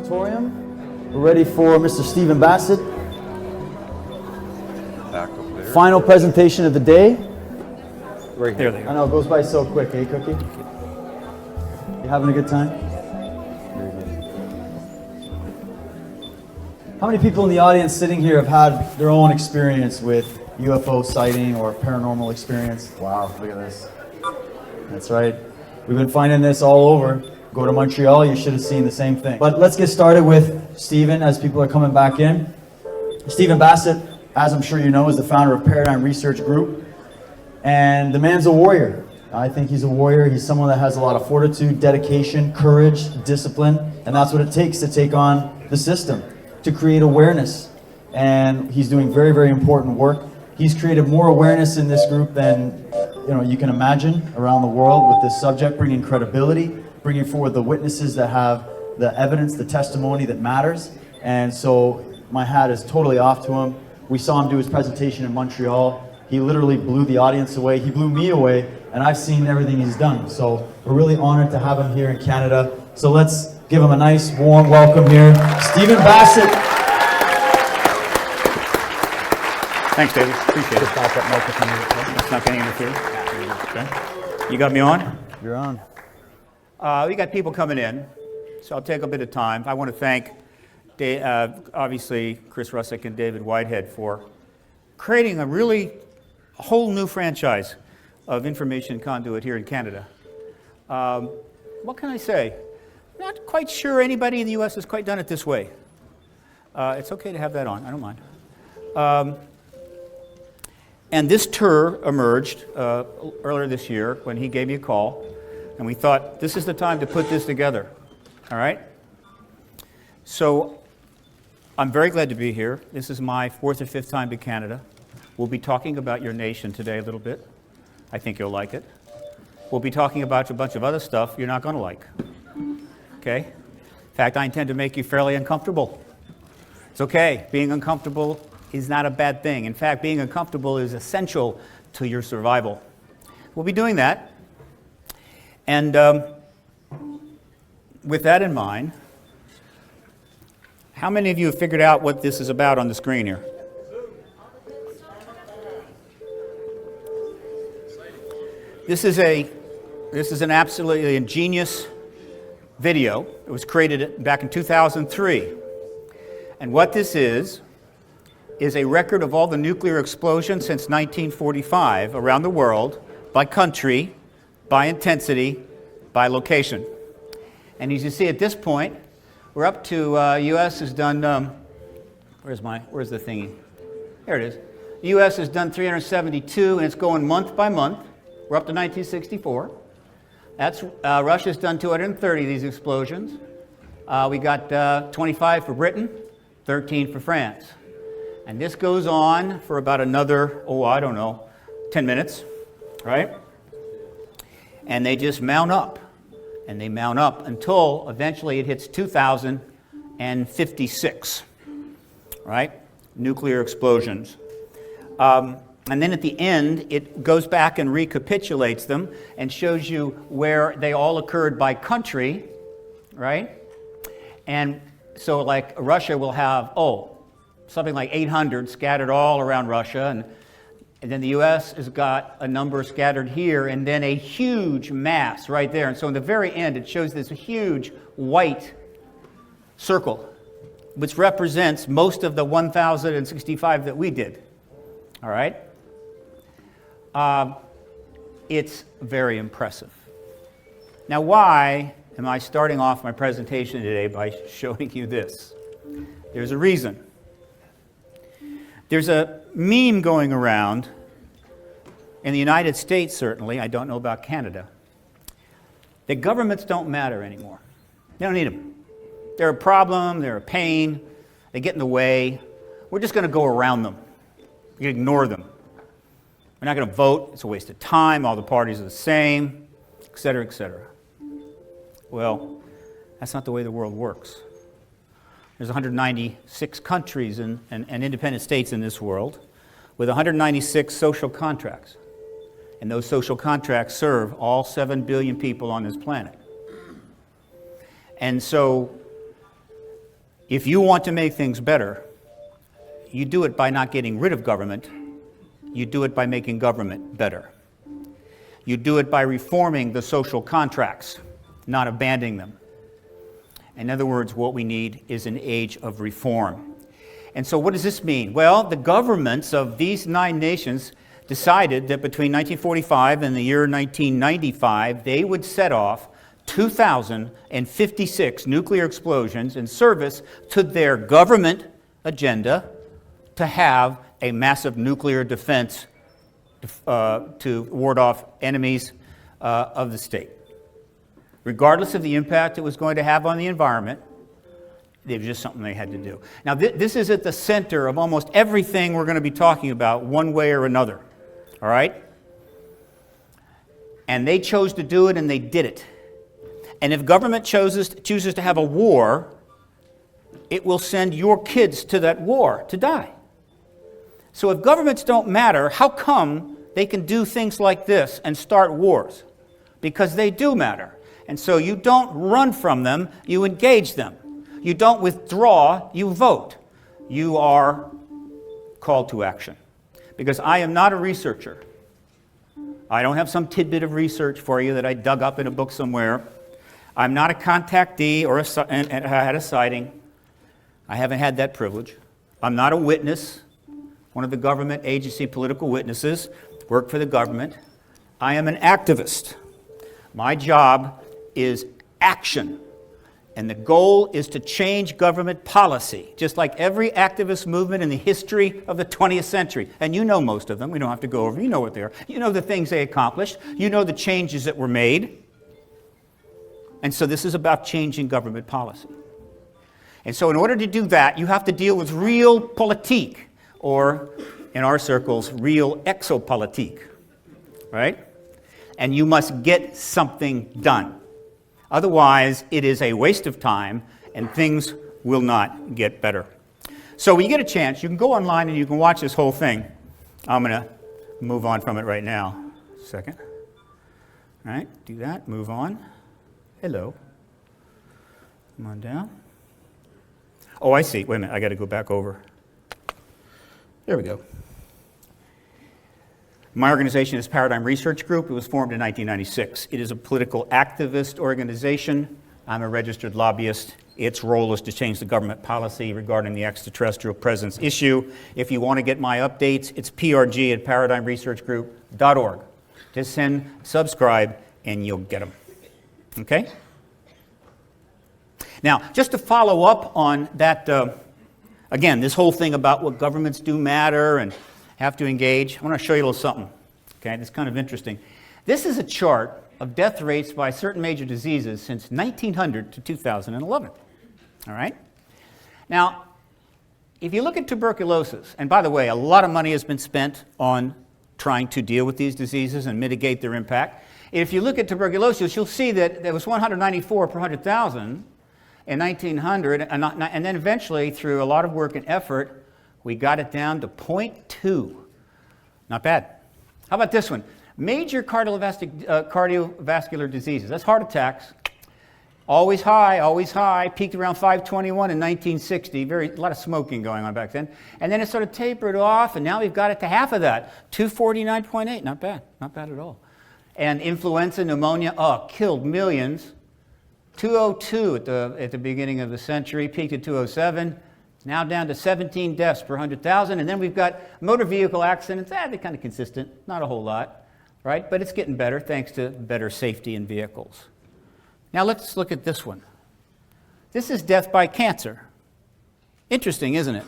auditorium. We're ready for Mr. Stephen Bassett. Back up there. Final presentation of the day. Right There here. they go. I know, it goes by so quick, eh, Cookie? You having a good time? Very good. How many people in the audience sitting here have had their own experience with UFO sighting or paranormal experience? Wow, look at this. That's right. We've been finding this all over. Go to Montreal, you should have seen the same thing. But let's get started with Stephen as people are coming back in. Stephen Bassett, as I'm sure you know, is the founder of Paradigm Research Group. And the man's a warrior. I think he's a warrior. He's someone that has a lot of fortitude, dedication, courage, discipline. And that's what it takes to take on the system, to create awareness. And he's doing very, very important work. He's created more awareness in this group than you can imagine around the world with this subject, bringing credibility, bringing forward the witnesses that have the evidence, the testimony that matters. And so my hat is totally off to him. We saw him do his presentation in Montreal. He literally blew the audience away. He blew me away, and I've seen everything he's done. So we're really honored to have him here in Canada. So let's give him a nice, warm welcome here. Stephen Bassett. Thanks, David. Appreciate it. It's not going to interfere. Okay. You got me on? You're on. We got people coming in, so I'll take a bit of time. I want to thank, obviously, Chris Russick and David Whitehead for creating a whole new franchise of information conduit here in Canada. What can I say? Not quite sure anybody in the U.S. has quite done it this way. It's okay to have that on. I don't mind. And this tour emerged earlier this year when he gave me a call, and we thought, this is the time to put this together. All right? So I'm very glad to be here. This is my fourth or fifth time to Canada. We'll be talking about your nation today a little bit. I think you'll like it. We'll be talking about a bunch of other stuff you're not going to like. Okay? In fact, I intend to make you fairly uncomfortable. It's okay. Being uncomfortable is not a bad thing. In fact, being uncomfortable is essential to your survival. We'll be doing that. And with that in mind, how many of you have figured out what this is about on the screen here? This is an absolutely ingenious video. It was created back in 2003. And what this is a record of all the nuclear explosions since 1945 around the world, by country, by intensity, by location. And as you see at this point, we're up to, U.S. has done, where's the thingy? There it is. The U.S. has done 372, and it's going month by month. We're up to 1964. Russia's done 230 of these explosions. We got 25 for Britain, 13 for France. And this goes on for about another, 10 minutes, right? And they just mount up. And they mount up until eventually it hits 2056, right? Nuclear explosions. And then at the end, it goes back and recapitulates them and shows you where they all occurred by country, right? And so like Russia will have, something like 800 scattered all around Russia, and then the U.S. has got a number scattered here, and then a huge mass right there. And so in the very end, it shows this huge white circle, which represents most of the 1,065 that we did. All right? It's very impressive. Now, why am I starting off my presentation today by showing you this? There's a reason. There's a meme going around in the United States, certainly, I don't know about Canada, that governments don't matter anymore. They don't need them. They're a problem, they're a pain, they get in the way. We're just going to go around them. We ignore them. We're not going to vote, it's a waste of time, all the parties are the same, et cetera, et cetera. Well, that's not the way the world works. There's 196 countries and independent states in this world with 196 social contracts. And those social contracts serve all 7 billion people on this planet. And so If you want to make things better, you do it by not getting rid of government. You do it by making government better. You do it by reforming the social contracts, not abandoning them. In other words, what we need is an age of reform. And so what does this mean? Well, the governments of these 9 nations decided that between 1945 and the year 1995, they would set off 2,056 nuclear explosions in service to their government agenda to have a massive nuclear defense to ward off enemies of the state. Regardless of the impact it was going to have on the environment, it was just something they had to do. Now, this is at the center of almost everything we're going to be talking about one way or another. All right? And they chose to do it, and they did it. And if government chooses to have a war, it will send your kids to that war to die. So if governments don't matter, how come they can do things like this and start wars? Because they do matter. And so you don't run from them, you engage them. You don't withdraw, you vote. You are called to action. Because I am not a researcher. I don't have some tidbit of research for you that I dug up in a book somewhere. I'm not a contactee or and I had a sighting. I haven't had that privilege. I'm not a witness, one of the government agency political witnesses, work for the government. I am an activist. My job is action. And the goal is to change government policy, just like every activist movement in the history of the 20th century. And you know most of them. We don't have to go over. You know what they are. You know the things they accomplished. You know the changes that were made. And so this is about changing government policy. And so in order to do that, you have to deal with real politique, or in our circles, real exopolitique, right? And you must get something done. Otherwise, it is a waste of time, and things will not get better. So when you get a chance, you can go online and you can watch this whole thing. I'm going to move on from it right now. Second. All right, do that. Move on. Hello. Come on down. Oh, I see. Wait a minute. I got to go back over. There we go. My organization is Paradigm Research Group. It was formed in 1996. It is a political activist organization. I'm a registered lobbyist. Its role is to change the government policy regarding the extraterrestrial presence issue. If you want to get my updates, it's prg@paradigmresearchgroup.org. Just subscribe, and you'll get them. Okay? Now, just to follow up on that, again, this whole thing about what governments do matter and have to engage, I want to show you a little something. Okay, it's kind of interesting. This is a chart of death rates by certain major diseases since 1900 to 2011. All right? Now, if you look at tuberculosis, and by the way, a lot of money has been spent on trying to deal with these diseases and mitigate their impact. If you look at tuberculosis, you'll see that there was 194 per 100,000 in 1900, and then eventually, through a lot of work and effort, we got it down to 0.2. Not bad. How about this one? Major cardiovascular diseases. That's heart attacks. Always high, peaked around 521 in 1960. A lot of smoking going on back then. And then it sort of tapered off, and now we've got it to half of that, 249.8. Not bad at all. And influenza, pneumonia, killed millions. 202 at the beginning of the century, peaked at 207. Now down to 17 deaths per 100,000. And then we've got motor vehicle accidents. They're kind of consistent, not a whole lot, right? But it's getting better thanks to better safety in vehicles. Now let's look at this one. This is death by cancer. Interesting, isn't it?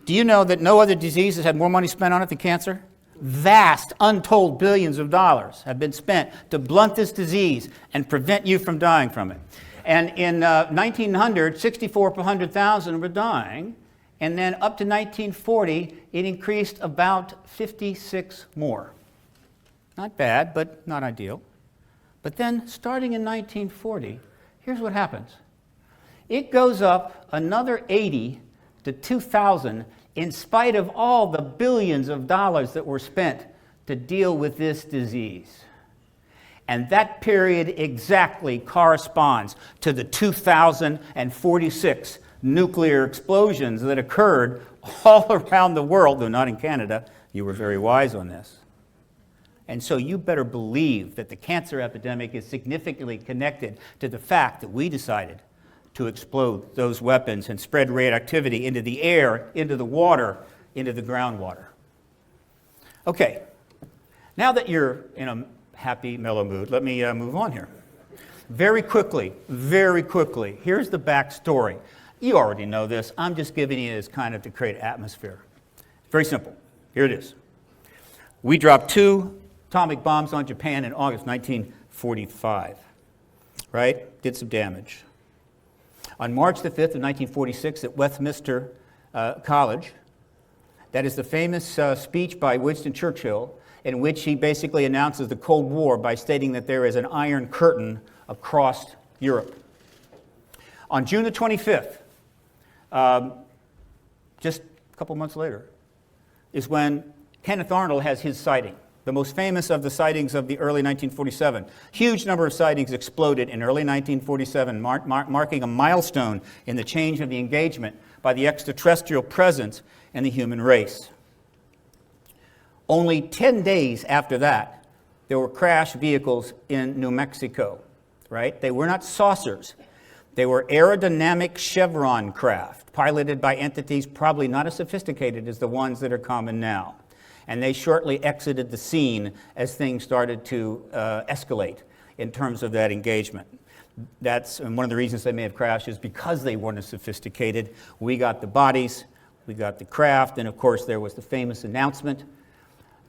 Do you know that no other disease has had more money spent on it than cancer? Vast, untold billions of dollars have been spent to blunt this disease and prevent you from dying from it. And in 1900, 64 per 100,000 were dying. And then up to 1940, it increased about 56 more. Not bad, but not ideal. But then, starting in 1940, here's what happens. It goes up another 80 to 2,000 in spite of all the billions of dollars that were spent to deal with this disease. And that period exactly corresponds to the 2046 nuclear explosions that occurred all around the world, though not in Canada. You were very wise on this. And so you better believe that the cancer epidemic is significantly connected to the fact that we decided to explode those weapons and spread radioactivity into the air, into the water, into the groundwater. Okay, now that you're in a happy, mellow mood, let me move on here. Very quickly, here's the backstory. You already know this. I'm just giving you this kind of to create atmosphere. Very simple. Here it is. We dropped 2 atomic bombs on Japan in August 1945, right? Did some damage. On March the 5th of 1946 at Westminster College, that is the famous speech by Winston Churchill in which he basically announces the Cold War by stating that there is an iron curtain across Europe. On June the 25th, just a couple months later, is when Kenneth Arnold has his sighting, the most famous of the sightings of the early 1947. Huge number of sightings exploded in early 1947, marking a milestone in the change of the engagement by the extraterrestrial presence in the human race. Only 10 days after that, there were crash vehicles in New Mexico, right? They were not saucers. They were aerodynamic chevron craft, piloted by entities probably not as sophisticated as the ones that are common now. And they shortly exited the scene as things started to escalate in terms of that engagement. That's one of the reasons they may have crashed is because they weren't as sophisticated. We got the bodies, we got the craft, and of course there was the famous announcement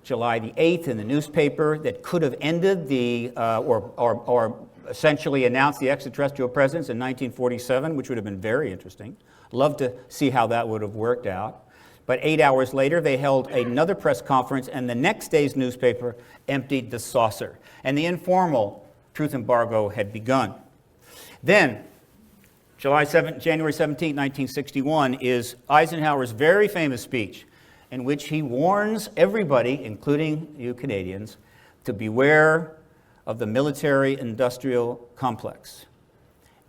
July the 8th in the newspaper that could have ended the, or essentially announced the extraterrestrial presence in 1947, which would have been very interesting. Love to see how that would have worked out. But 8 hours later, they held another press conference, and the next day's newspaper emptied the saucer. And the informal truth embargo had begun. Then, January 17, 1961, is Eisenhower's very famous speech in which he warns everybody, including you Canadians, to beware of the military-industrial complex.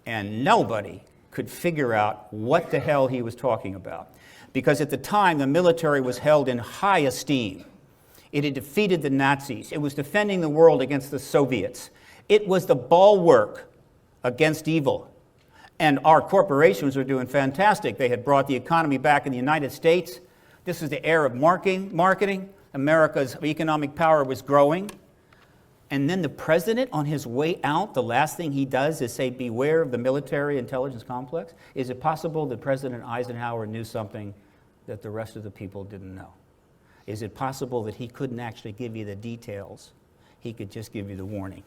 And nobody could figure out what the hell he was talking about. Because at the time, the military was held in high esteem. It had defeated the Nazis. It was defending the world against the Soviets. It was the bulwark against evil. And our corporations were doing fantastic. They had brought the economy back in the United States. This is the era of marketing. America's economic power was growing. And then the president, on his way out, the last thing he does is say, beware of the military intelligence complex. Is it possible that President Eisenhower knew something that the rest of the people didn't know? Is it possible that he couldn't actually give you the details? He could just give you the warning.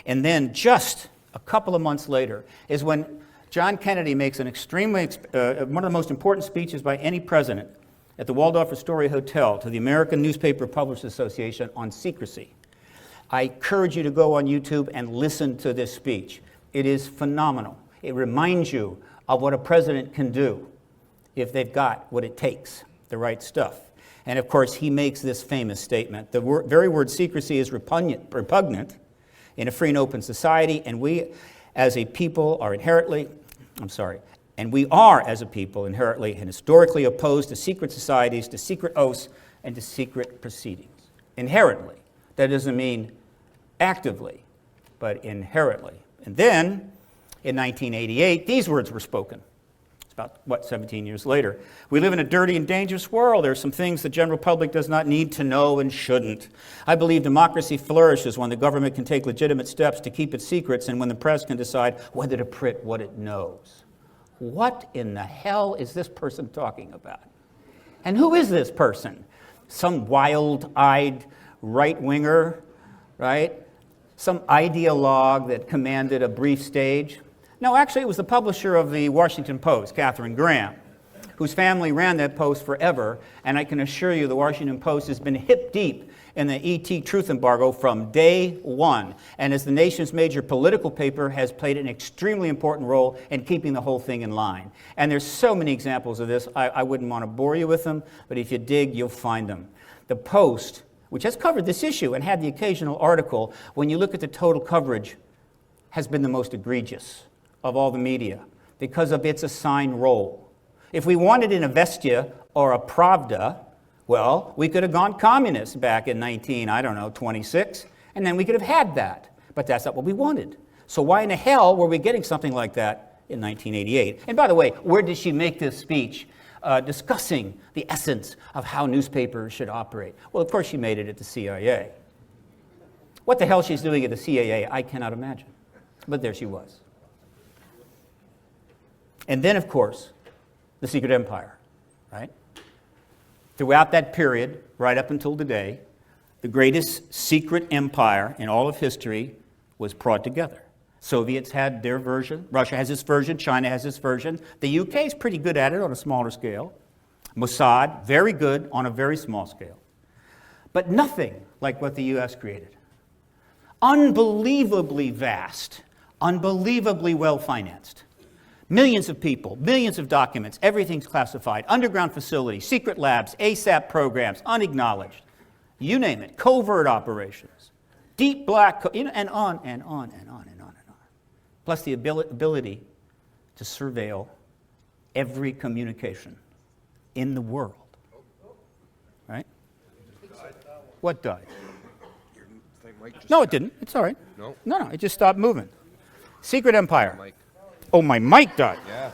And then just a couple of months later is when John Kennedy makes an extremely, one of the most important speeches by any president at the Waldorf Astoria Hotel to the American Newspaper Publishers Association on secrecy. I encourage you to go on YouTube and listen to this speech. It is phenomenal. It reminds you of what a president can do if they've got what it takes, the right stuff. And of course, he makes this famous statement. The very word secrecy is repugnant in a free and open society, and we as a people are inherently and historically opposed to secret societies, to secret oaths, and to secret proceedings. Inherently. That doesn't mean actively, but inherently. And then, in 1988, these words were spoken. It's about, 17 years later. We live in a dirty and dangerous world. There are some things the general public does not need to know and shouldn't. I believe democracy flourishes when the government can take legitimate steps to keep its secrets and when the press can decide whether to print what it knows. What in the hell is this person talking about? And who is this person? Some wild-eyed right-winger, right? Some ideologue that commanded a brief stage. No, actually it was the publisher of the Washington Post, Katharine Graham, whose family ran that post forever, and I can assure you the Washington Post has been hip deep in the ET truth embargo from day one, and as the nation's major political paper has played an extremely important role in keeping the whole thing in line. And there's so many examples of this, I wouldn't want to bore you with them, but if you dig, you'll find them. The Post, which has covered this issue and had the occasional article, when you look at the total coverage, has been the most egregious of all the media. because of its assigned role. If we wanted an Avestia or a Pravda, well, we could have gone communist back in 26, and then we could have had that. But that's not what we wanted. So why in the hell were we getting something like that in 1988? And by the way, where did she make this speech discussing the essence of how newspapers should operate? Well, of course she made it at the CIA. What the hell she's doing at the CIA, I cannot imagine. But there she was. And then, of course, the secret empire, right? Throughout that period, right up until today, the greatest secret empire in all of history was brought together. Soviets had their version, Russia has its version, China has its version. The UK is pretty good at it on a smaller scale. Mossad, very good on a very small scale. But nothing like what the US created. Unbelievably vast, unbelievably well-financed. Millions of people, millions of documents, everything's classified. Underground facilities, secret labs, ASAP programs, unacknowledged. You name it, covert operations. Deep black, and on and on and on and on and on. Plus the ability to surveil every communication in the world. Right? What died? No, it didn't. It's all right. No? No, it just stopped moving. Secret empire. Mike. Oh, my mic died. Yeah.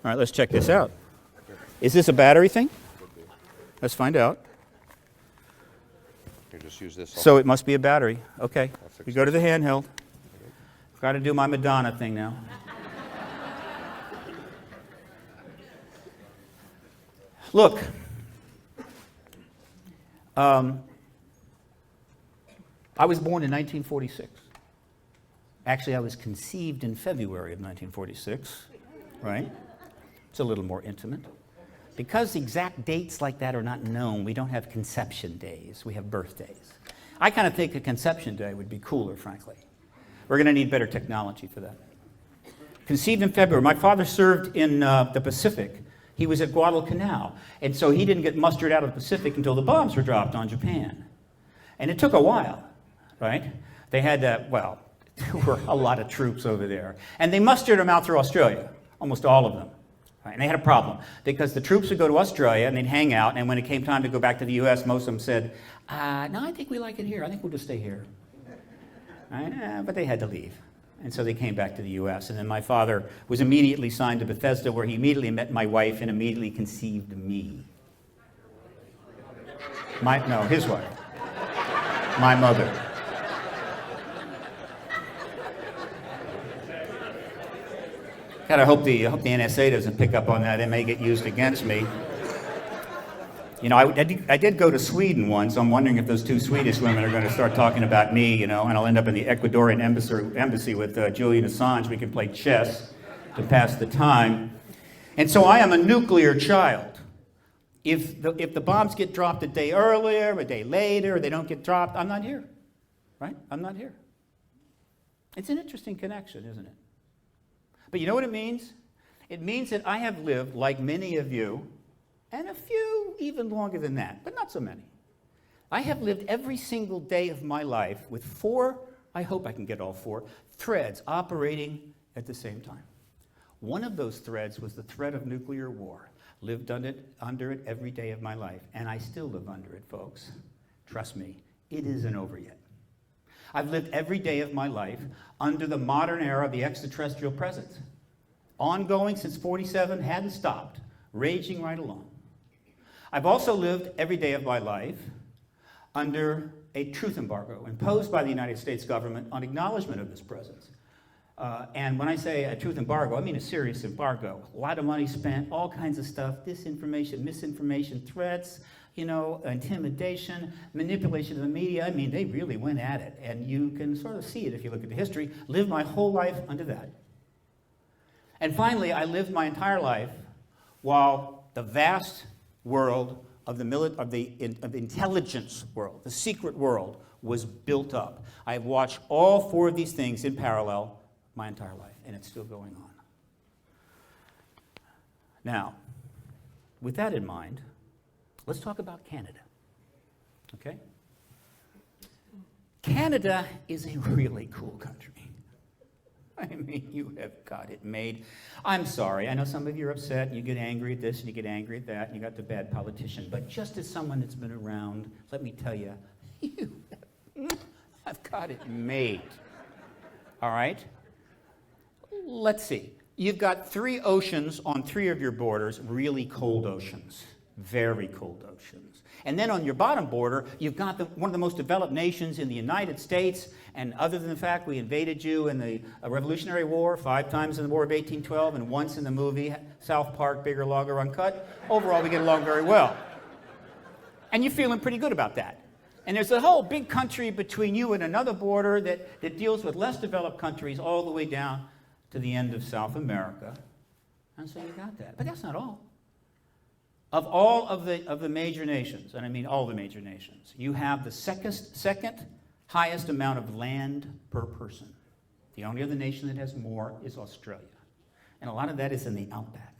All right, let's check this out. Is this a battery thing? Let's find out. You just use this. So it must be a battery. Okay. We go to the handheld. Got to do my Madonna thing now. Look. I was born in 1946. Actually, I was conceived in February of 1946, right? It's a little more intimate. Because exact dates like that are not known, we don't have conception days, we have birthdays. I kind of think a conception day would be cooler, frankly. We're going to need better technology for that. Conceived in February. My father served in the Pacific. He was at Guadalcanal, and so he didn't get mustered out of the Pacific until the bombs were dropped on Japan. And it took a while, right? They had, there were a lot of troops over there. And they mustered them out through Australia, almost all of them. Right? And they had a problem, because the troops would go to Australia and they'd hang out, and when it came time to go back to the US, most of them said, no, I think we like it here. I think we'll just stay here. Right? But they had to leave. And so they came back to the US. And then my father was immediately signed to Bethesda, where he immediately met my wife and immediately conceived me. His wife. My mother. God, I hope the NSA doesn't pick up on that. It may get used against me. You know, I did go to Sweden once. I'm wondering if those two Swedish women are going to start talking about me, you know, and I'll end up in the Ecuadorian embassy with Julian Assange. We can play chess to pass the time. And so I am a nuclear child. If the bombs get dropped a day earlier, a day later, or they don't get dropped, I'm not here, right? I'm not here. It's an interesting connection, isn't it? But you know what it means? It means that I have lived, like many of you, and a few even longer than that, but not so many. I have lived every single day of my life with 4, I hope I can get all 4, threads operating at the same time. One of those threads was the threat of nuclear war. Lived under it every day of my life, and I still live under it, folks. Trust me, it isn't over yet. I've lived every day of my life under the modern era of the extraterrestrial presence. Ongoing since 47, hadn't stopped, raging right along. I've also lived every day of my life under a truth embargo imposed by the United States government on acknowledgement of this presence. And when I say a truth embargo, I mean a serious embargo. A lot of money spent, all kinds of stuff, disinformation, misinformation, threats, you know, intimidation, manipulation of the media. I mean, they really went at it. And you can sort of see it if you look at the history. Lived my whole life under that. And finally, I lived my entire life while the vast world of the intelligence world, the secret world, was built up. I've watched all 4 of these things in parallel my entire life, and it's still going on. Now, with that in mind, let's talk about Canada, okay? Canada is a really cool country. I mean, You have got it made. I'm sorry. I know some of you are upset, and you get angry at this, and you get angry at that, and you got the bad politician. But just as someone that's been around, let me tell you, you have got it made. All right? Let's see. You've got 3 oceans on 3 of your borders, really cold oceans. Very cold oceans. And then on your bottom border, you've got one of the most developed nations in the United States, and other than the fact we invaded you in the Revolutionary War, 5 times in the War of 1812, and once in the movie South Park, Bigger, Longer, Uncut, overall we get along very well. And you're feeling pretty good about that. And there's a whole big country between you and another border that deals with less developed countries all the way down to the end of South America. And so you got that. But that's not all. Of all of the major nations, and I mean all the major nations, you have the second highest amount of land per person. The only other nation that has more is Australia. And a lot of that is in the outback.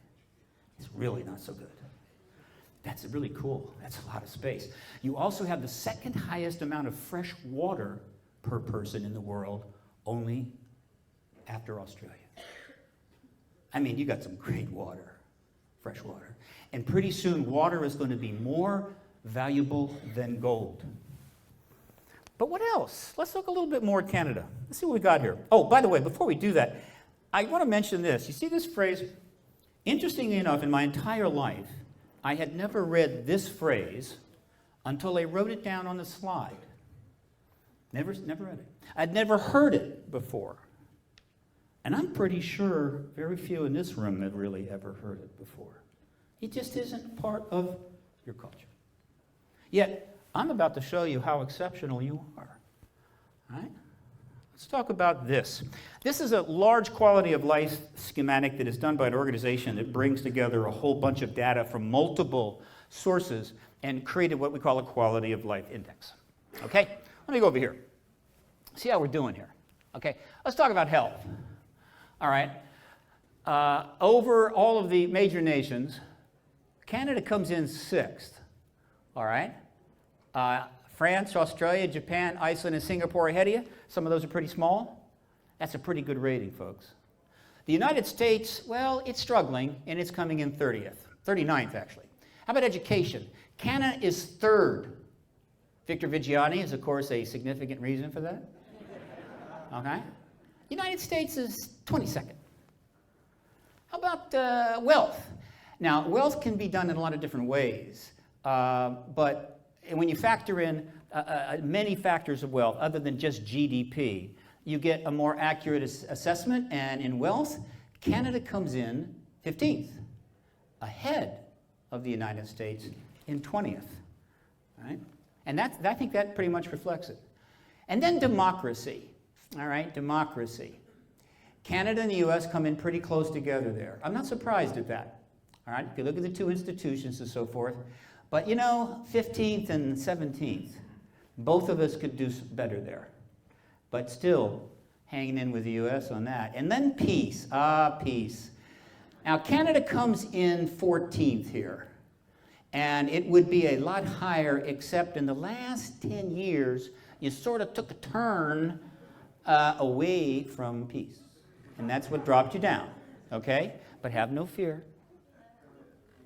It's really not so good. That's really cool. That's a lot of space. You also have the second highest amount of fresh water per person in the world, only after Australia. I mean, you got some great water. Fresh water. And pretty soon, water is going to be more valuable than gold. But what else? Let's look a little bit more at Canada. Let's see what we got here. Oh, by the way, before we do that, I want to mention this. You see this phrase? Interestingly enough, in my entire life, I had never read this phrase until I wrote it down on the slide. Never read it. I'd never heard it before. And I'm pretty sure very few in this room have really ever heard it before. It just isn't part of your culture. Yet, I'm about to show you how exceptional you are. All right? Let's talk about this. This is a large quality of life schematic that is done by an organization that brings together a whole bunch of data from multiple sources and created what we call a quality of life index. Okay? Let me go over here. See how we're doing here. Okay? Let's talk about health. All right. Over all of the major nations, Canada comes in 6th. All right. France, Australia, Japan, Iceland, and Singapore ahead of you. Some of those are pretty small. That's a pretty good rating, folks. The United States, well, it's struggling, and it's coming in 39th, actually. How about education? Canada is 3rd. Victor Vigiani is, of course, a significant reason for that. Okay. United States is 22nd. How about wealth? Now, wealth can be done in a lot of different ways, but when you factor in many factors of wealth other than just GDP, you get a more accurate assessment, and in wealth, Canada comes in 15th, ahead of the United States in 20th. Right? And I think that pretty much reflects it. And then democracy. All right, democracy. Canada and the U.S. come in pretty close together there. I'm not surprised at that. All right, if you look at the 2 institutions and so forth. But, 15th and 17th, both of us could do better there. But still, hanging in with the U.S. on that. And then peace. Peace. Now, Canada comes in 14th here. And it would be a lot higher, except in the last 10 years, you sort of took a turn away from peace. And that's what dropped you down, okay? But have no fear.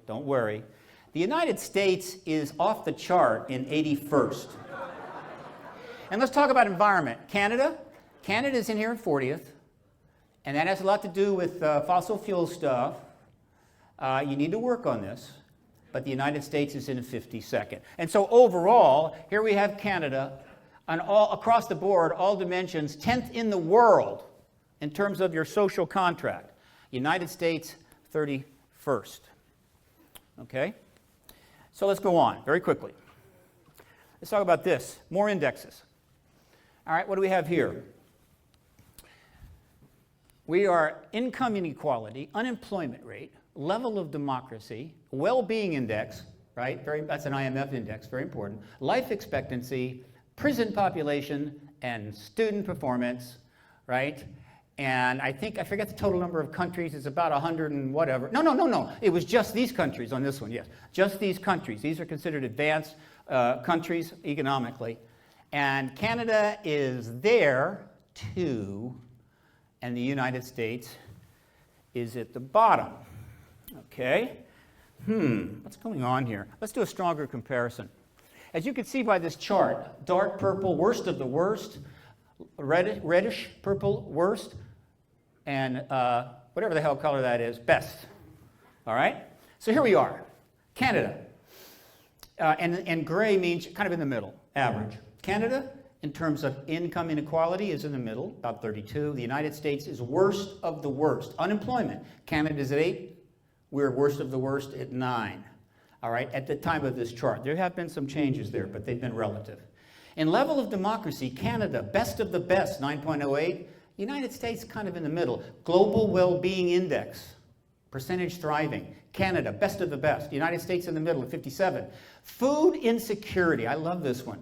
Don't worry. The United States is off the chart in 81st. And let's talk about environment. Canada is in here in 40th. And that has a lot to do with fossil fuel stuff. You need to work on this. But the United States is in 52nd. And so overall, here we have Canada on across the board, all dimensions, 10th in the world in terms of your social contract. United States, 31st. Okay? So let's go on very quickly. Let's talk about this. More indexes. All right, what do we have here? We are income inequality, unemployment rate, level of democracy, well-being index, right? That's an IMF index, very important. Life expectancy, prison population, and student performance, right? And I forget the total number of countries. It's about 100 and whatever. No. It was just these countries on this one, yes. Just these countries. These are considered advanced countries economically. And Canada is there, too. and the United States is at the bottom. Okay? What's going on here? Let's do a stronger comparison. As you can see by this chart, dark purple, worst of the worst, reddish purple, worst, and whatever the hell color that is, best. All right? So here we are, Canada. And gray means kind of in the middle, average. Canada, in terms of income inequality, is in the middle, about 32. The United States is worst of the worst. Unemployment, Canada's at 8. We're worst of the worst at 9. All right, at the time of this chart. There have been some changes there, but they've been relative. In level of democracy, Canada, best of the best, 9.08. United States, kind of in the middle. Global Well-Being Index, percentage thriving. Canada, best of the best. United States in the middle at 57. Food insecurity, I love this one.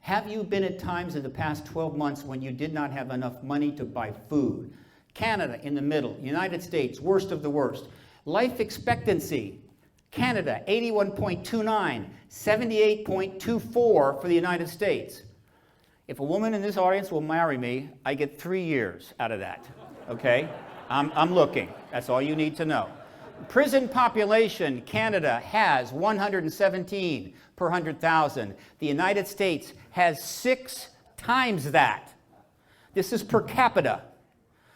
Have you been at times in the past 12 months when you did not have enough money to buy food? Canada in the middle. United States, worst of the worst. Life expectancy, Canada, 81.29, 78.24 for the United States. If a woman in this audience will marry me, I get 3 years out of that, okay? I'm looking. That's all you need to know. Prison population, Canada has 117 per 100,000. The United States has 6 times that. This is per capita.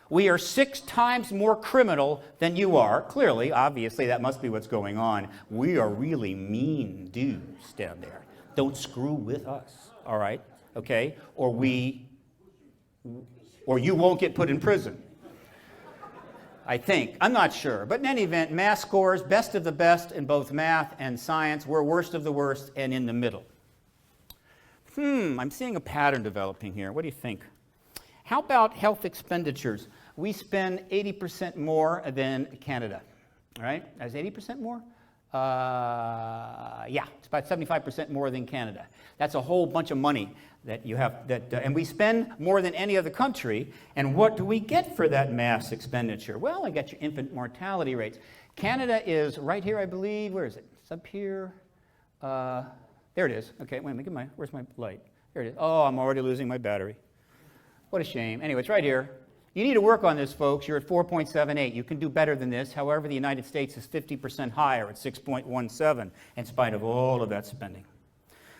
We are 6 times more criminal than you are. Clearly, obviously, that must be what's going on. We are really mean dudes down there. Don't screw with us, all right? Okay? Or you won't get put in prison. I think. I'm not sure. But in any event, math scores, best of the best in both math and science. We're worst of the worst and in the middle. I'm seeing a pattern developing here. What do you think? How about health expenditures? We spend 80% more than Canada, all right? That's 80% more? Yeah, it's about 75% more than Canada. That's a whole bunch of money that you have, and we spend more than any other country. And what do we get for that mass expenditure? Well, I got your infant mortality rates. Canada is right here, I believe. Where is it? It's up here. There it is. Okay, wait a minute. Where's my light? There it is. Oh, I'm already losing my battery. What a shame. Anyway, it's right here. You need to work on this, folks. You're at 4.78. You can do better than this. However, the United States is 50% higher at 6.17 in spite of all of that spending.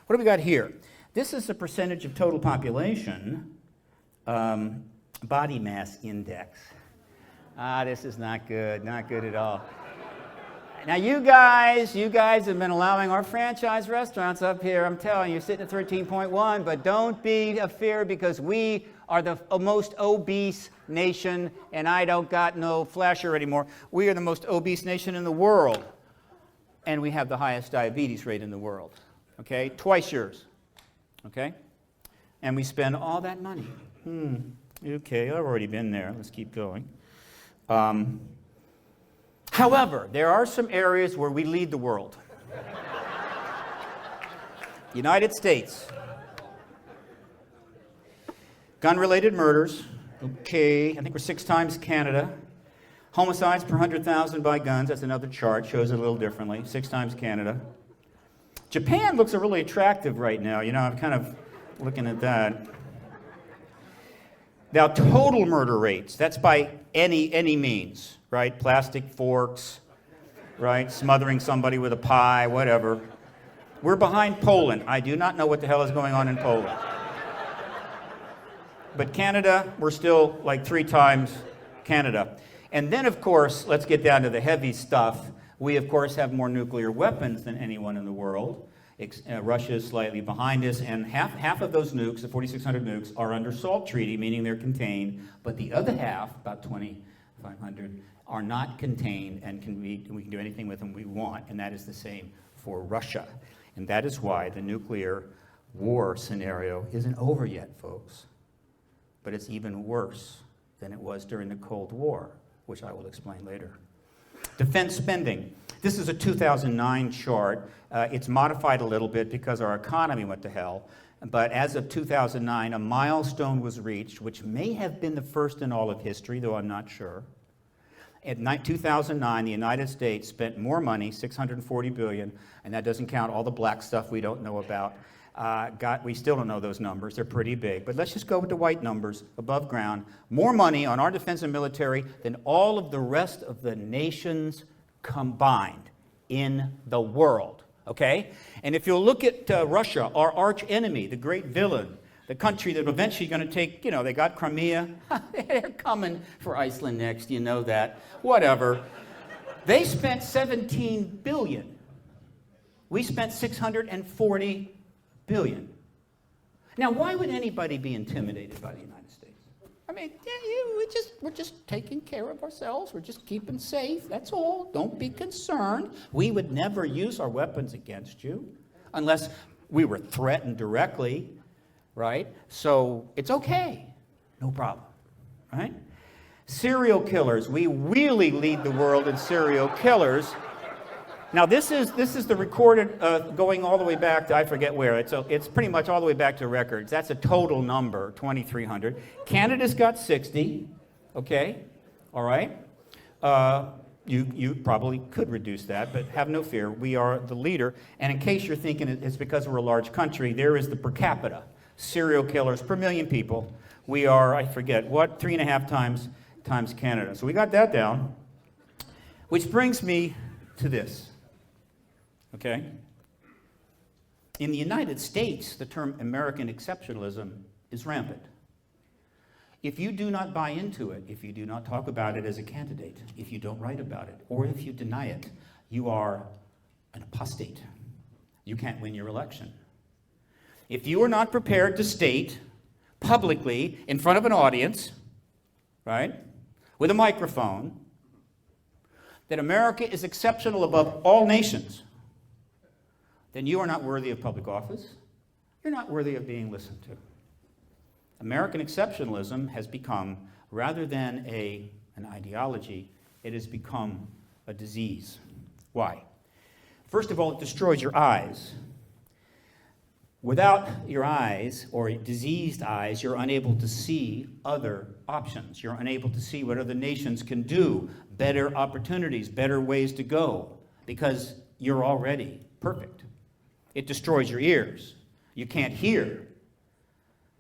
What do we got here? This is the percentage of total population, body mass index. This is not good at all. Now you guys have been allowing our franchise restaurants up here, I'm telling you, sitting at 13.1, but don't be afeared because we are the most obese nation, and I don't got no flasher anymore. We are the most obese nation in the world, and we have the highest diabetes rate in the world, okay? Twice yours, okay? And we spend all that money. Okay, I've already been there. Let's keep going. However, there are some areas where we lead the world. United States. Gun-related murders, okay, I think we're 6 times Canada. Homicides per 100,000 by guns, that's another chart, shows it a little differently, 6 times Canada. Japan looks really attractive right now, you know, I'm kind of looking at that. Now, total murder rates, that's by any means, right? Plastic forks, right? Smothering somebody with a pie, whatever. We're behind Poland. I do not know what the hell is going on in Poland. But Canada, we're still like 3 times Canada. And then, of course, let's get down to the heavy stuff. We, of course, have more nuclear weapons than anyone in the world. Russia is slightly behind us, and half of those nukes, the 4,600 nukes, are under SALT treaty, meaning they're contained. But the other half, about 2,500, are not contained and we can do anything with them we want, and that is the same for Russia. And that is why the nuclear war scenario isn't over yet, folks. But it's even worse than it was during the Cold War, which I will explain later. Defense spending. This is a 2009 chart. It's modified a little bit because our economy went to hell. But as of 2009, a milestone was reached, which may have been the first in all of history, though I'm not sure. In 2009, the United States spent more money, $640 billion, and that doesn't count all the black stuff we don't know about, we still don't know those numbers. They're pretty big. But let's just go with the white numbers above ground. More money on our defense and military than all of the rest of the nations combined in the world. Okay? And if you'll look at Russia, our arch enemy, the great villain, the country that eventually going to take, they got Crimea. They're coming for Iceland next, you know that. Whatever. They spent $17 billion. We spent $640 billion. Now, why would anybody be intimidated by the United States? I mean, we're just taking care of ourselves. We're just keeping safe. That's all. Don't be concerned. We would never use our weapons against you unless we were threatened directly, right? So it's okay. No problem, right? Serial killers. We really lead the world in serial killers. Now, this is the recorded going all the way back to, I forget where. It's pretty much all the way back to records. That's a total number, 2,300. Canada's got 60, okay? All right? You probably could reduce that, but have no fear. We are the leader. And in case you're thinking it's because we're a large country, there is the per capita serial killers per million people. We are, I forget, 3.5 times Canada. So we got that down, which brings me to this. Okay? In the United States, the term American exceptionalism is rampant. If you do not buy into it, if you do not talk about it as a candidate, if you don't write about it, or if you deny it, you are an apostate. You can't win your election. If you are not prepared to state publicly in front of an audience, right, with a microphone, that America is exceptional above all nations, then you are not worthy of public office. You're not worthy of being listened to. American exceptionalism has become, rather than an ideology, it has become a disease. Why? First of all, it destroys your eyes. Without your eyes, or diseased eyes, you're unable to see other options. You're unable to see what other nations can do, better opportunities, better ways to go, because you're already perfect. It destroys your ears. You can't hear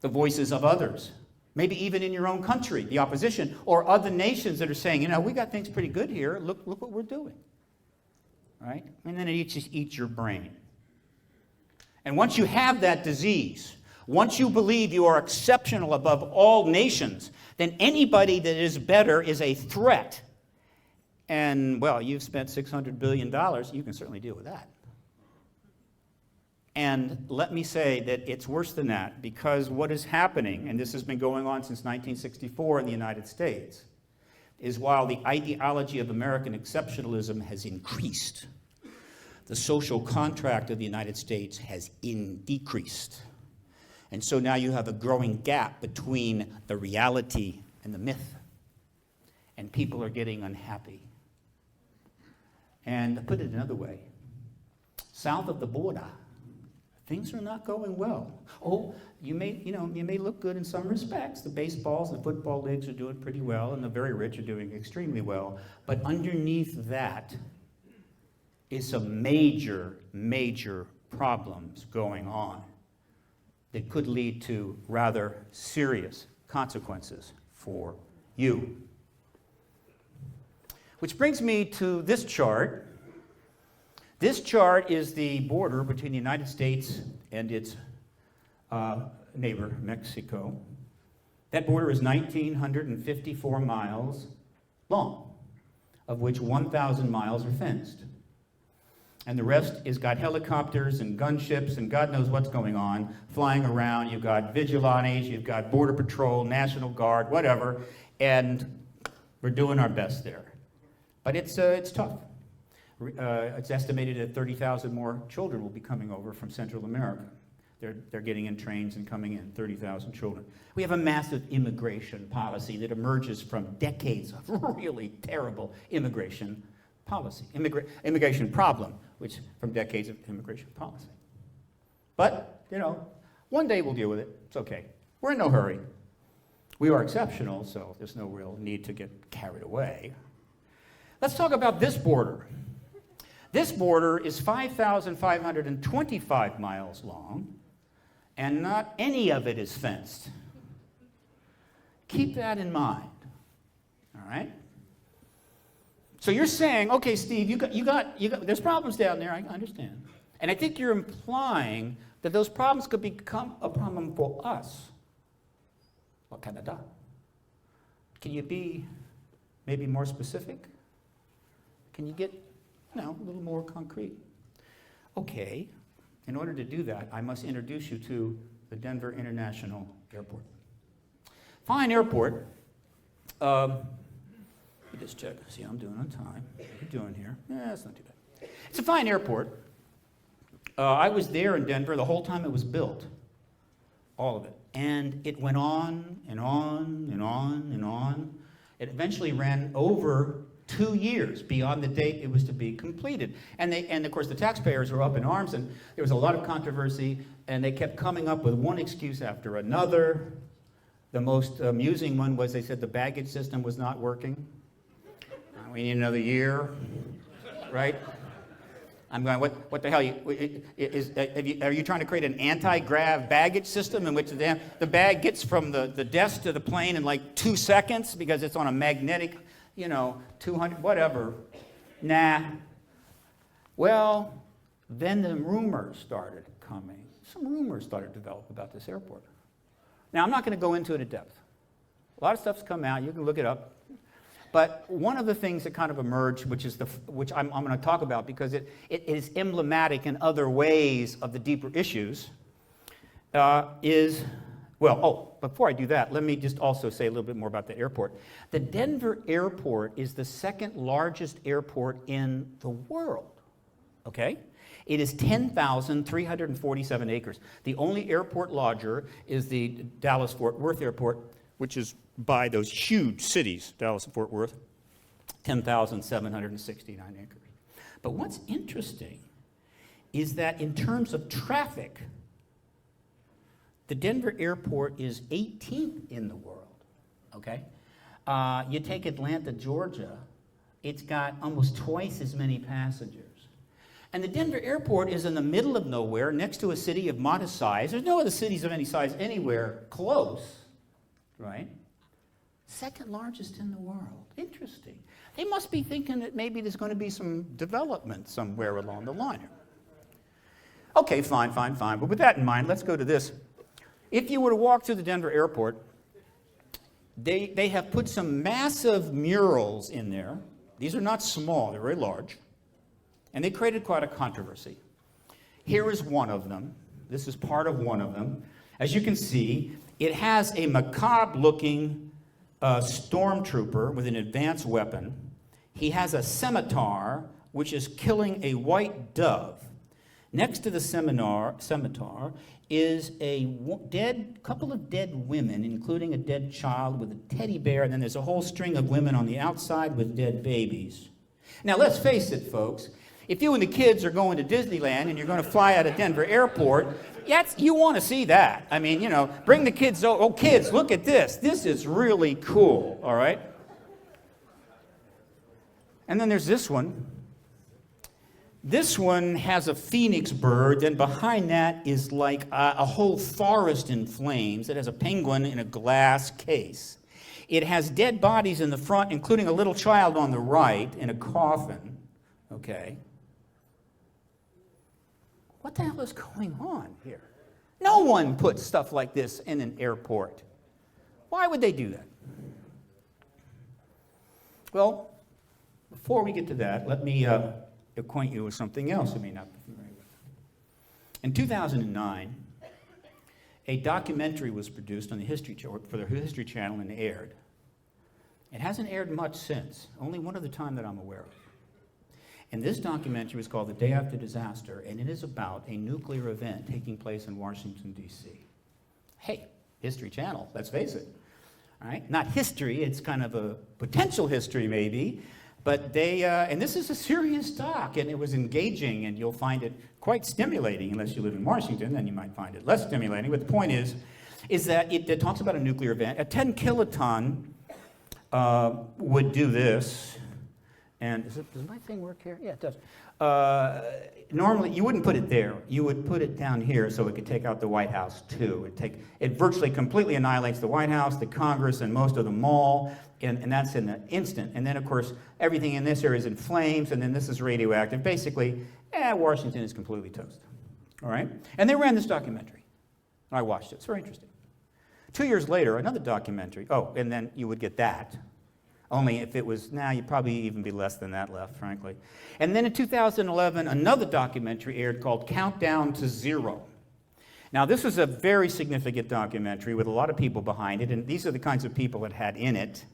the voices of others, maybe even in your own country, the opposition, or other nations that are saying, we got things pretty good here. Look what we're doing, right? And then it eats your brain. And once you have that disease, once you believe you are exceptional above all nations, then anybody that is better is a threat. And, well, you've spent $600 billion. You can certainly deal with that. And let me say that it's worse than that, because what is happening, and this has been going on since 1964 in the United States, is while the ideology of American exceptionalism has increased, the social contract of the United States has decreased. And so now you have a growing gap between the reality and the myth. And people are getting unhappy. And to put it another way, south of the border, things are not going well. Oh, you may look good in some respects. The baseballs and the football leagues are doing pretty well, and the very rich are doing extremely well. But underneath that is some major, major problems going on that could lead to rather serious consequences for you. Which brings me to this chart. This chart is the border between the United States and its neighbor, Mexico. That border is 1,954 miles long, of which 1,000 miles are fenced. And the rest is got helicopters and gunships and God knows what's going on, flying around. You've got vigilantes, you've got Border Patrol, National Guard, whatever, and we're doing our best there. But it's tough. It's estimated that 30,000 more children will be coming over from Central America. They're getting in trains and coming in, 30,000 children. We have a massive immigration policy that emerges from decades of really terrible immigration policy, immigration problem, which from decades of immigration policy. But, one day we'll deal with it. It's okay. We're in no hurry. We are exceptional, so there's no real need to get carried away. Let's talk about this border. This border is 5,525 miles long, and not any of it is fenced. Keep that in mind, all right? So you're saying, okay, Steve, you got, there's problems down there, I understand. And I think you're implying that those problems could become a problem for us. What kind of dot? Can you be maybe more specific? Can you get, a little more concrete? Okay, in order to do that, I must introduce you to the Denver International Airport. Fine airport. Let me just check. See, I'm doing on time. What are you doing here? Yeah, it's not too bad. It's a fine airport. I was there in Denver the whole time it was built. All of it. And it went on and on and on and on. It eventually ran over 2 years beyond the date it was to be completed. And of course the taxpayers were up in arms, and there was a lot of controversy, and they kept coming up with one excuse after another. The most amusing one was they said the baggage system was not working. We need another year, right? I'm going, what the hell? Are you trying to create an anti-grav baggage system in which the bag gets from the desk to the plane in like 2 seconds because it's on a magnetic, 200, whatever? Nah. Well, then the rumors started coming. Some rumors started to develop about this airport. Now, I'm not going to go into it in depth. A lot of stuff's come out. You can look it up. But one of the things that kind of emerged, which I'm going to talk about because it is emblematic in other ways of the deeper issues, before I do that, let me just also say a little bit more about the airport. The Denver airport is the second largest airport in the world, okay? It is 10,347 acres. The only airport larger is the Dallas-Fort Worth Airport, which is by those huge cities, Dallas and Fort Worth, 10,769 acres. But what's interesting is that in terms of traffic, the Denver airport is 18th in the world, okay? You take Atlanta, Georgia, it's got almost twice as many passengers. And the Denver airport is in the middle of nowhere, next to a city of modest size. There's no other cities of any size anywhere close, right? Second largest in the world. Interesting. They must be thinking that maybe there's going to be some development somewhere along the line here. Okay, fine. But with that in mind, let's go to this. If you were to walk through the Denver airport, they have put some massive murals in there. These are not small, they're very large. And they created quite a controversy. Here is one of them. This is part of one of them. As you can see, it has a macabre-looking stormtrooper with an advanced weapon. He has a scimitar, which is killing a white dove. Next to the scimitar is a couple of dead women, including a dead child with a teddy bear, and then there's a whole string of women on the outside with dead babies. Now, let's face it, folks. If you and the kids are going to Disneyland and you're going to fly out of Denver Airport, you want to see that. I mean, bring the kids. Oh, kids, look at this. This is really cool, all right? And then there's this one. This one has a phoenix bird. Then behind that is like a whole forest in flames. It has a penguin in a glass case. It has dead bodies in the front, including a little child on the right in a coffin, okay? What the hell is going on here? No one puts stuff like this in an airport. Why would they do that? Well, before we get to that, let me acquaint you with something else you may not be familiar with. In 2009, a documentary was produced on the for the History Channel and aired. It hasn't aired much since, only one other time that I'm aware of. And this documentary was called The Day After Disaster, and it is about a nuclear event taking place in Washington, D.C. Hey, History Channel, let's face it. All right? Not history, it's kind of a potential history maybe, but and this is a serious doc, and it was engaging, and you'll find it quite stimulating, unless you live in Washington, then you might find it less stimulating. But the point is that it talks about a nuclear event. A 10 kiloton would do this. And does my thing work here? Yeah, it does. Normally, you wouldn't put it there. You would put it down here so it could take out the White House, too. It virtually completely annihilates the White House, the Congress, and most of the mall, and that's in an instant. And then, of course, everything in this area is in flames, and then this is radioactive. Basically, Washington is completely toast. All right? And they ran this documentary. I watched it. It's very interesting. 2 years later, another documentary. Oh, and then you would get that. Only if it was, you'd probably even be less than that left, frankly. And then in 2011, another documentary aired called Countdown to Zero. Now, this was a very significant documentary with a lot of people behind it, and these are the kinds of people it had in it.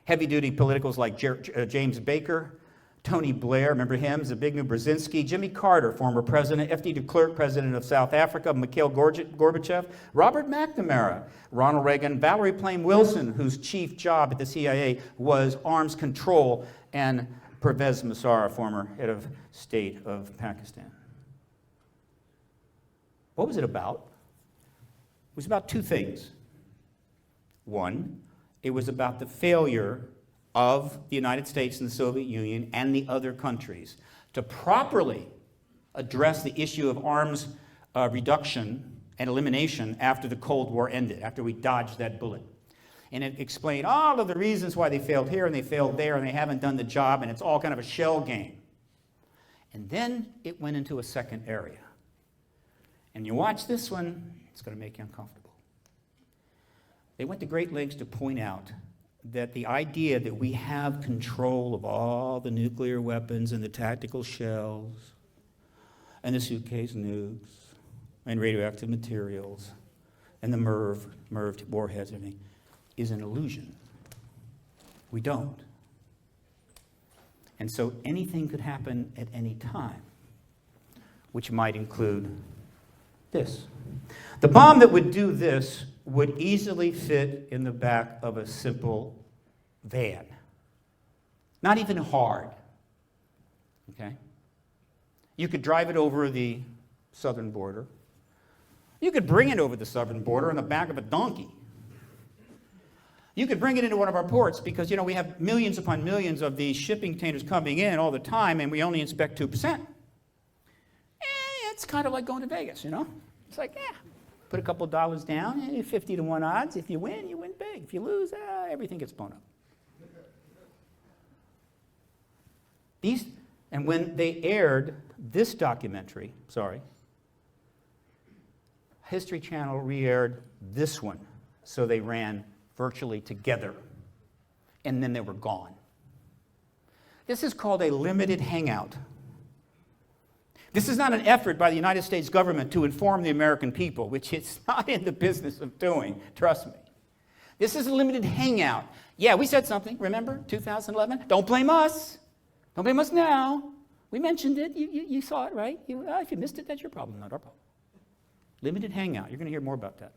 Heavy-duty politicals like James Baker, Tony Blair, remember him, Zbigniew Brzezinski, Jimmy Carter, former president, F.D. de Klerk, president of South Africa, Mikhail Gorbachev, Robert McNamara, Ronald Reagan, Valerie Plame Wilson, whose chief job at the CIA was arms control, and Pervez Musharraf, former head of state of Pakistan. What was it about? It was about two things. One, it was about the failure of the United States and the Soviet Union and the other countries to properly address the issue of arms reduction and elimination after the Cold War ended, after we dodged that bullet. And it explained all of the reasons why they failed here and they failed there and they haven't done the job, and it's all kind of a shell game. And then it went into a second area. And you watch this one, it's going to make you uncomfortable. They went to great lengths to point out that the idea that we have control of all the nuclear weapons and the tactical shells and the suitcase nukes and radioactive materials and the MIRV warheads and everything is an illusion. We don't. And so anything could happen at any time, which might include this. The bomb that would do this would easily fit in the back of a simple van. Not even hard. Okay? You could drive it over the southern border. You could bring it over the southern border on the back of a donkey. You could bring it into one of our ports because, we have millions upon millions of these shipping containers coming in all the time, and we only inspect 2%. It's kind of like going to Vegas, It's like, put a couple dollars down, 50 to 1 odds. If you win big. If you lose, everything gets blown up. And when they aired this documentary, History Channel re-aired this one. So they ran virtually together. And then they were gone. This is called a limited hangout. This is not an effort by the United States government to inform the American people, which it's not in the business of doing, trust me. This is a limited hangout. Yeah, we said something, remember, 2011? Don't blame us. Don't blame us now. We mentioned it. You saw it, right? If you missed it, that's your problem, not our problem. Limited hangout. You're going to hear more about that.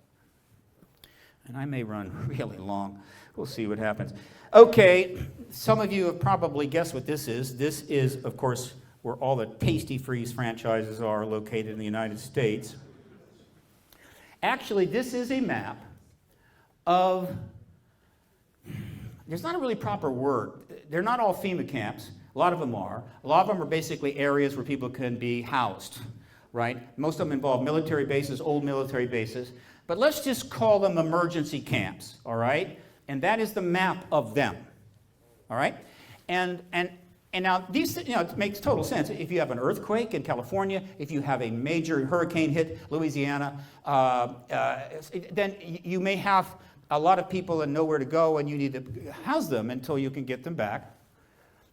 And I may run really long. We'll see what happens. Okay, some of you have probably guessed what this is. This is, of course, where all the Tasty Freeze franchises are located in the United States. Actually, this is a map of, there's not a really proper word. They're not all FEMA camps. A lot of them are. A lot of them are basically areas where people can be housed, right? Most of them involve military bases, old military bases. But let's just call them emergency camps, all right? And that is the map of them, all right? And now, these, it makes total sense. If you have an earthquake in California, if you have a major hurricane hit Louisiana, then you may have a lot of people and nowhere to go, and you need to house them until you can get them back.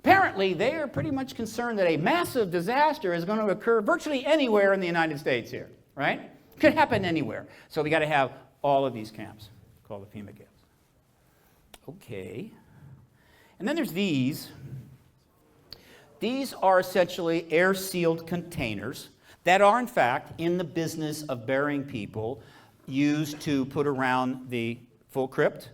Apparently, they are pretty much concerned that a massive disaster is going to occur virtually anywhere in the United States here, right? It could happen anywhere. So we got to have all of these camps, called the FEMA camps. Okay. And then there's these. These are essentially air-sealed containers that are, in fact, in the business of burying people, used to put around the full crypt,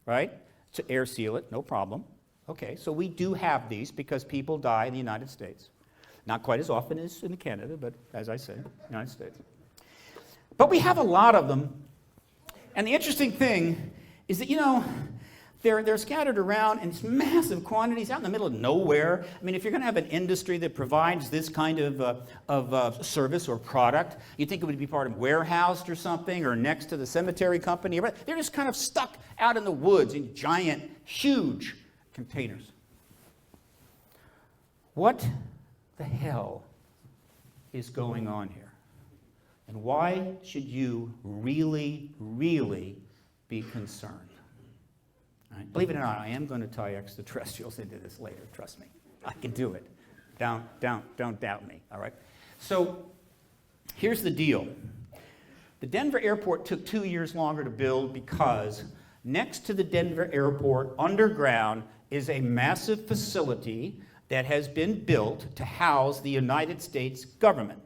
right? To air seal it, no problem. Okay, so we do have these because people die in the United States. Not quite as often as in Canada, but as I said, United States. But we have a lot of them. And the interesting thing is that, They're scattered around in massive quantities out in the middle of nowhere. I mean, if you're going to have an industry that provides this kind of service or product, you'd think it would be part of warehoused or something, or next to the cemetery company. They're just kind of stuck out in the woods in giant, huge containers. What the hell is going on here? And why should you really, really be concerned? Right. Believe it or not, I am going to tie extraterrestrials into this later. Trust me, I can do it. Don't doubt me. All right. So here's the deal. The Denver airport took 2 years longer to build because next to the Denver airport, underground, is a massive facility that has been built to house the United States government.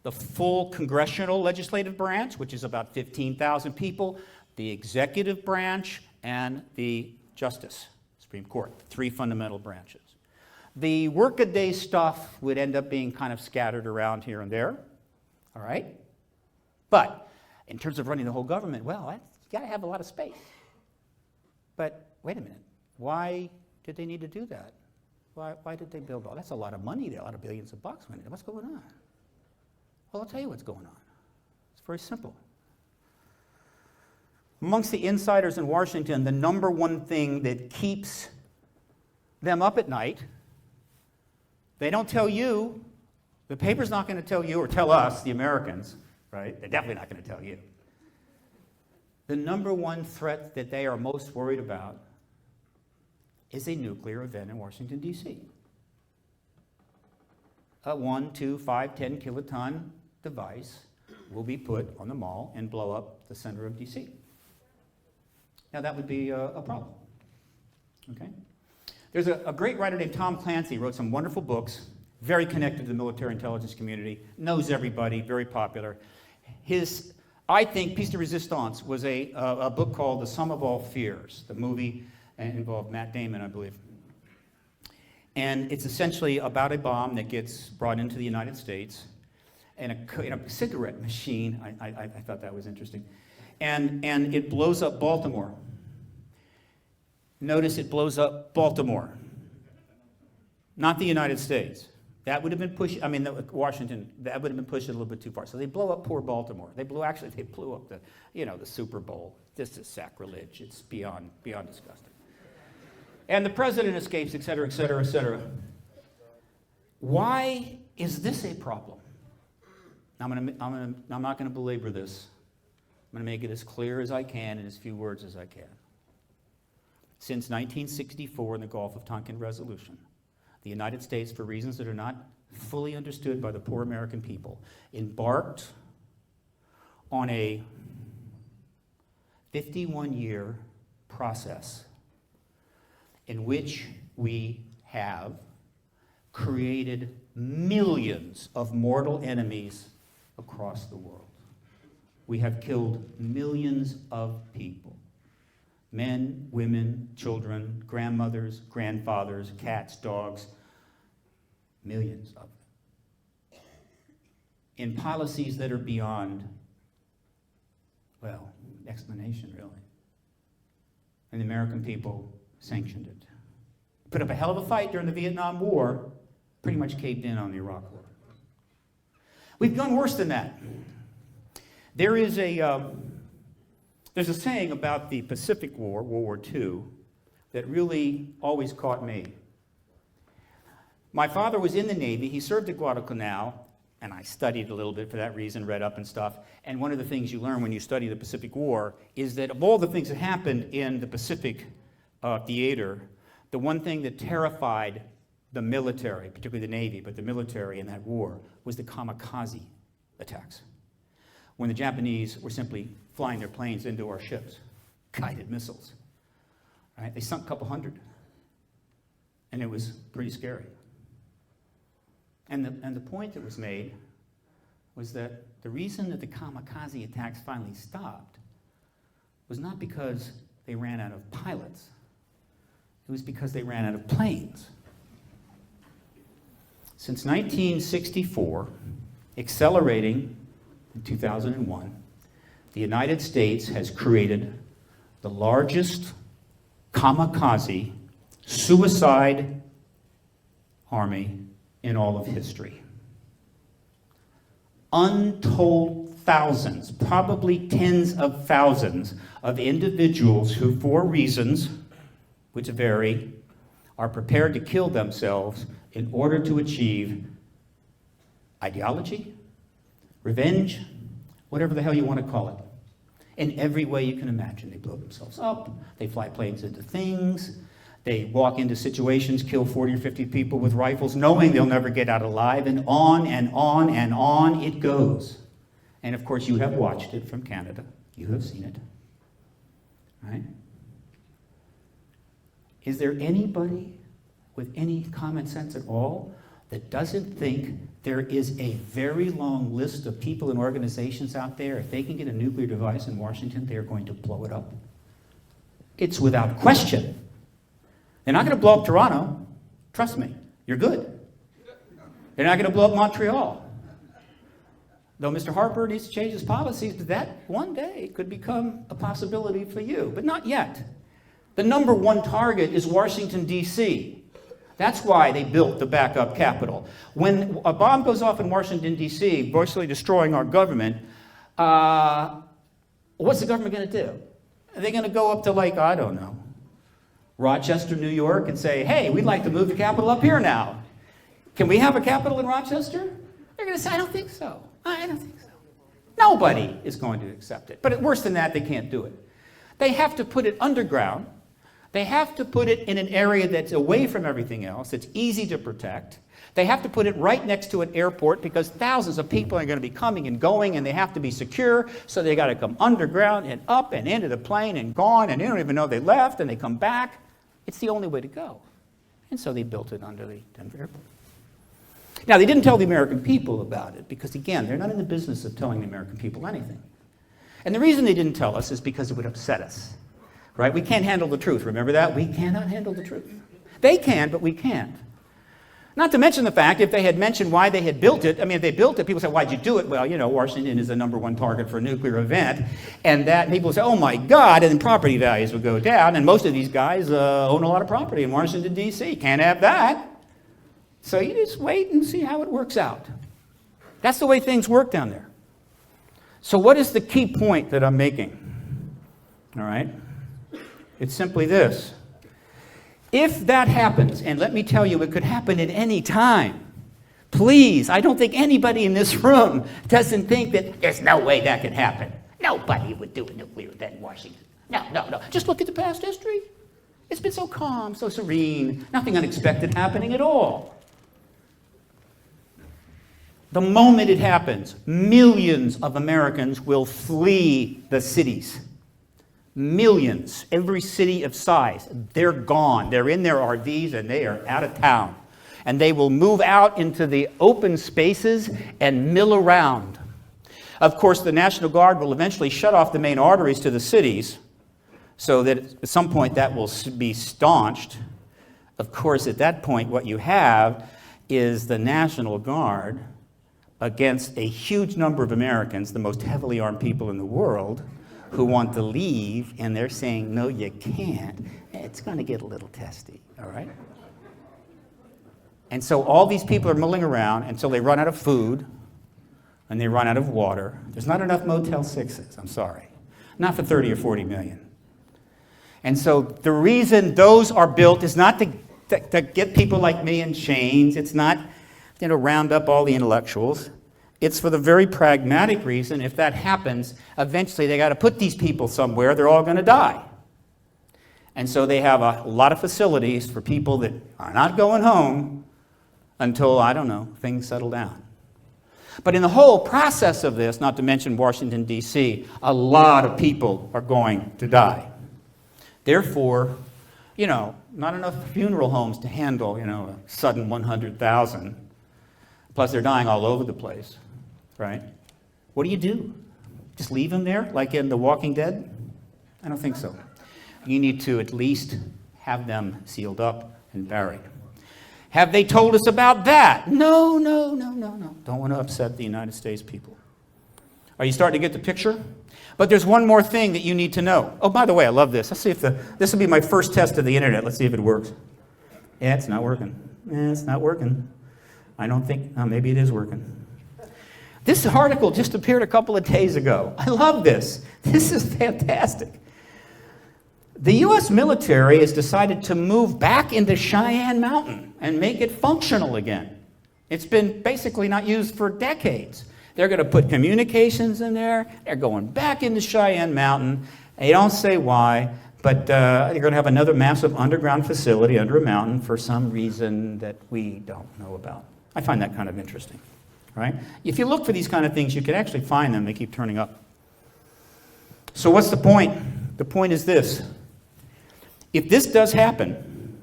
The full congressional legislative branch, which is about 15,000 people, the executive branch, and the Justice, Supreme Court, the three fundamental branches. The workaday stuff would end up being kind of scattered around here and there, all right? But in terms of running the whole government, well, you got to have a lot of space. But wait a minute, why did they need to do that? Why did they build all? That's a lot of money there, a lot of billions of bucks. What's going on? Well, I'll tell you what's going on. It's very simple. Amongst the insiders in Washington, the number one thing that keeps them up at night, they don't tell you, the paper's not going to tell you or tell us, the Americans, right? They're definitely not going to tell you. The number one threat that they are most worried about is a nuclear event in Washington, D.C. A 1, 2, 5, 10 kiloton device will be put on the mall and blow up the center of D.C. Now, that would be a problem, okay? There's a great writer named Tom Clancy, wrote some wonderful books, very connected to the military intelligence community, knows everybody, very popular. His, I think, Piece de Resistance was a book called The Sum of All Fears. The movie involved Matt Damon, I believe. And it's essentially about a bomb that gets brought into the United States and a cigarette machine. I thought that was interesting. And it blows up Baltimore. Notice it blows up Baltimore, not the United States. That would have been pushed, Washington, that would have been pushed a little bit too far. So they blow up poor Baltimore. They blew up the Super Bowl. This is sacrilege. It's beyond disgusting. And the president escapes, et cetera, et cetera, et cetera. Why is this a problem? I'm not going to belabor this. I'm going to make it as clear as I can in as few words as I can. Since 1964 in the Gulf of Tonkin Resolution, the United States, for reasons that are not fully understood by the poor American people, embarked on a 51-year process in which we have created millions of mortal enemies across the world. We have killed millions of people. Men, women, children, grandmothers, grandfathers, cats, dogs, millions of them. In policies that are beyond, well, explanation, really. And the American people sanctioned it. Put up a hell of a fight during the Vietnam War, pretty much caved in on the Iraq War. We've done worse than that. There's a saying about the Pacific War, World War II, that really always caught me. My father was in the Navy. He served at Guadalcanal, and I studied a little bit for that reason, read up and stuff. And one of the things you learn when you study the Pacific War is that of all the things that happened in the Pacific theater, the one thing that terrified the military, particularly the Navy, but the military in that war, was the kamikaze attacks. When the Japanese were simply flying their planes into our ships, guided missiles. Right? They sunk a couple hundred. And it was pretty scary. And the point that was made was that the reason that the kamikaze attacks finally stopped was not because they ran out of pilots. It was because they ran out of planes. Since 1964, accelerating in 2001, the United States has created the largest kamikaze, suicide army in all of history. Untold thousands, probably tens of thousands of individuals who, for reasons which vary, are prepared to kill themselves in order to achieve ideology, revenge, whatever the hell you want to call it. In every way you can imagine. They blow themselves up, they fly planes into things, they walk into situations, kill 40 or 50 people with rifles, knowing they'll never get out alive, and on and on and on it goes. And of course, you have watched it from Canada. You have seen it. Right? Is there anybody with any common sense at all that doesn't think there is a very long list of people and organizations out there, if they can get a nuclear device in Washington, they're going to blow it up? It's without question. They're not going to blow up Toronto. Trust me, you're good. They're not going to blow up Montreal. Though Mr. Harper needs to change his policies, but that one day could become a possibility for you, but not yet. The number one target is Washington, D.C. That's why they built the backup capital. When a bomb goes off in Washington, D.C., virtually destroying our government, what's the government going to do? Are they going to go up to, like, I don't know, Rochester, New York, and say, hey, we'd like to move the capital up here now. Can we have a capital in Rochester? They're going to say, I don't think so. I don't think so. Nobody is going to accept it. But worse than that, they can't do it. They have to put it underground. They have to put it in an area that's away from everything else, that's easy to protect. They have to put it right next to an airport because thousands of people are going to be coming and going, and they have to be secure, so they got to come underground and up and into the plane and gone, and they don't even know they left, and they come back. It's the only way to go. And so they built it under the Denver airport. Now, they didn't tell the American people about it because, again, they're not in the business of telling the American people anything. And the reason they didn't tell us is because it would upset us. Right? We can't handle the truth. Remember that? We cannot handle the truth. They can, but we can't. Not to mention the fact, if they had mentioned why they had built it, I mean, if they built it, people say, why'd you do it? Well, you know, Washington is the number one target for a nuclear event. And that people would say, oh my God, and then property values would go down. And most of these guys own a lot of property in Washington, D.C. Can't have that. So you just wait and see how it works out. That's the way things work down there. So what is the key point that I'm making? All right? It's simply this. If that happens, and let me tell you, it could happen at any time. Please, I don't think anybody in this room doesn't think that there's no way that could happen. Nobody would do a nuclear event in Washington. No. Just look at the past history. It's been so calm, so serene, nothing unexpected happening at all. The moment it happens, millions of Americans will flee the cities. Millions, every city of size, they're gone. They're in their RVs and they are out of town. And they will move out into the open spaces and mill around. Of course, the National Guard will eventually shut off the main arteries to the cities so that at some point that will be staunched. Of course, at that point, what you have is the National Guard against a huge number of Americans, the most heavily armed people in the world, who want to leave, and they're saying, no, you can't. It's going to get a little testy, all right? And so all these people are milling around until they run out of food, and they run out of water. There's not enough Motel 6s, I'm sorry. Not for 30 or 40 million. And so the reason those are built is not to get people like me in chains. It's not, round up all the intellectuals. It's for the very pragmatic reason, if that happens, eventually they got to put these people somewhere. They're all going to die. And so they have a lot of facilities for people that are not going home until, I don't know, things settle down. But in the whole process of this, not to mention Washington, D.C., a lot of people are going to die. Therefore, not enough funeral homes to handle, a sudden 100,000. Plus, they're dying all over the place. Right? What do? Just leave them there, like in The Walking Dead? I don't think so. You need to at least have them sealed up and buried. Have they told us about that? No. Don't want to upset the United States people. Are you starting to get the picture? But there's one more thing that you need to know. Oh, by the way, I love this. Let's see if this will be my first test of the internet. Let's see if it works. Yeah, it's not working. It's not working. I don't think, maybe it is working. This article just appeared a couple of days ago. I love this. This is fantastic. The U.S. military has decided to move back into Cheyenne Mountain and make it functional again. It's been basically not used for decades. They're going to put communications in there. They're going back into Cheyenne Mountain. They don't say why, but they're going to have another massive underground facility under a mountain for some reason that we don't know about. I find that kind of interesting, right? If you look for these kind of things, you can actually find them. They keep turning up. So what's the point? The point is this. If this does happen,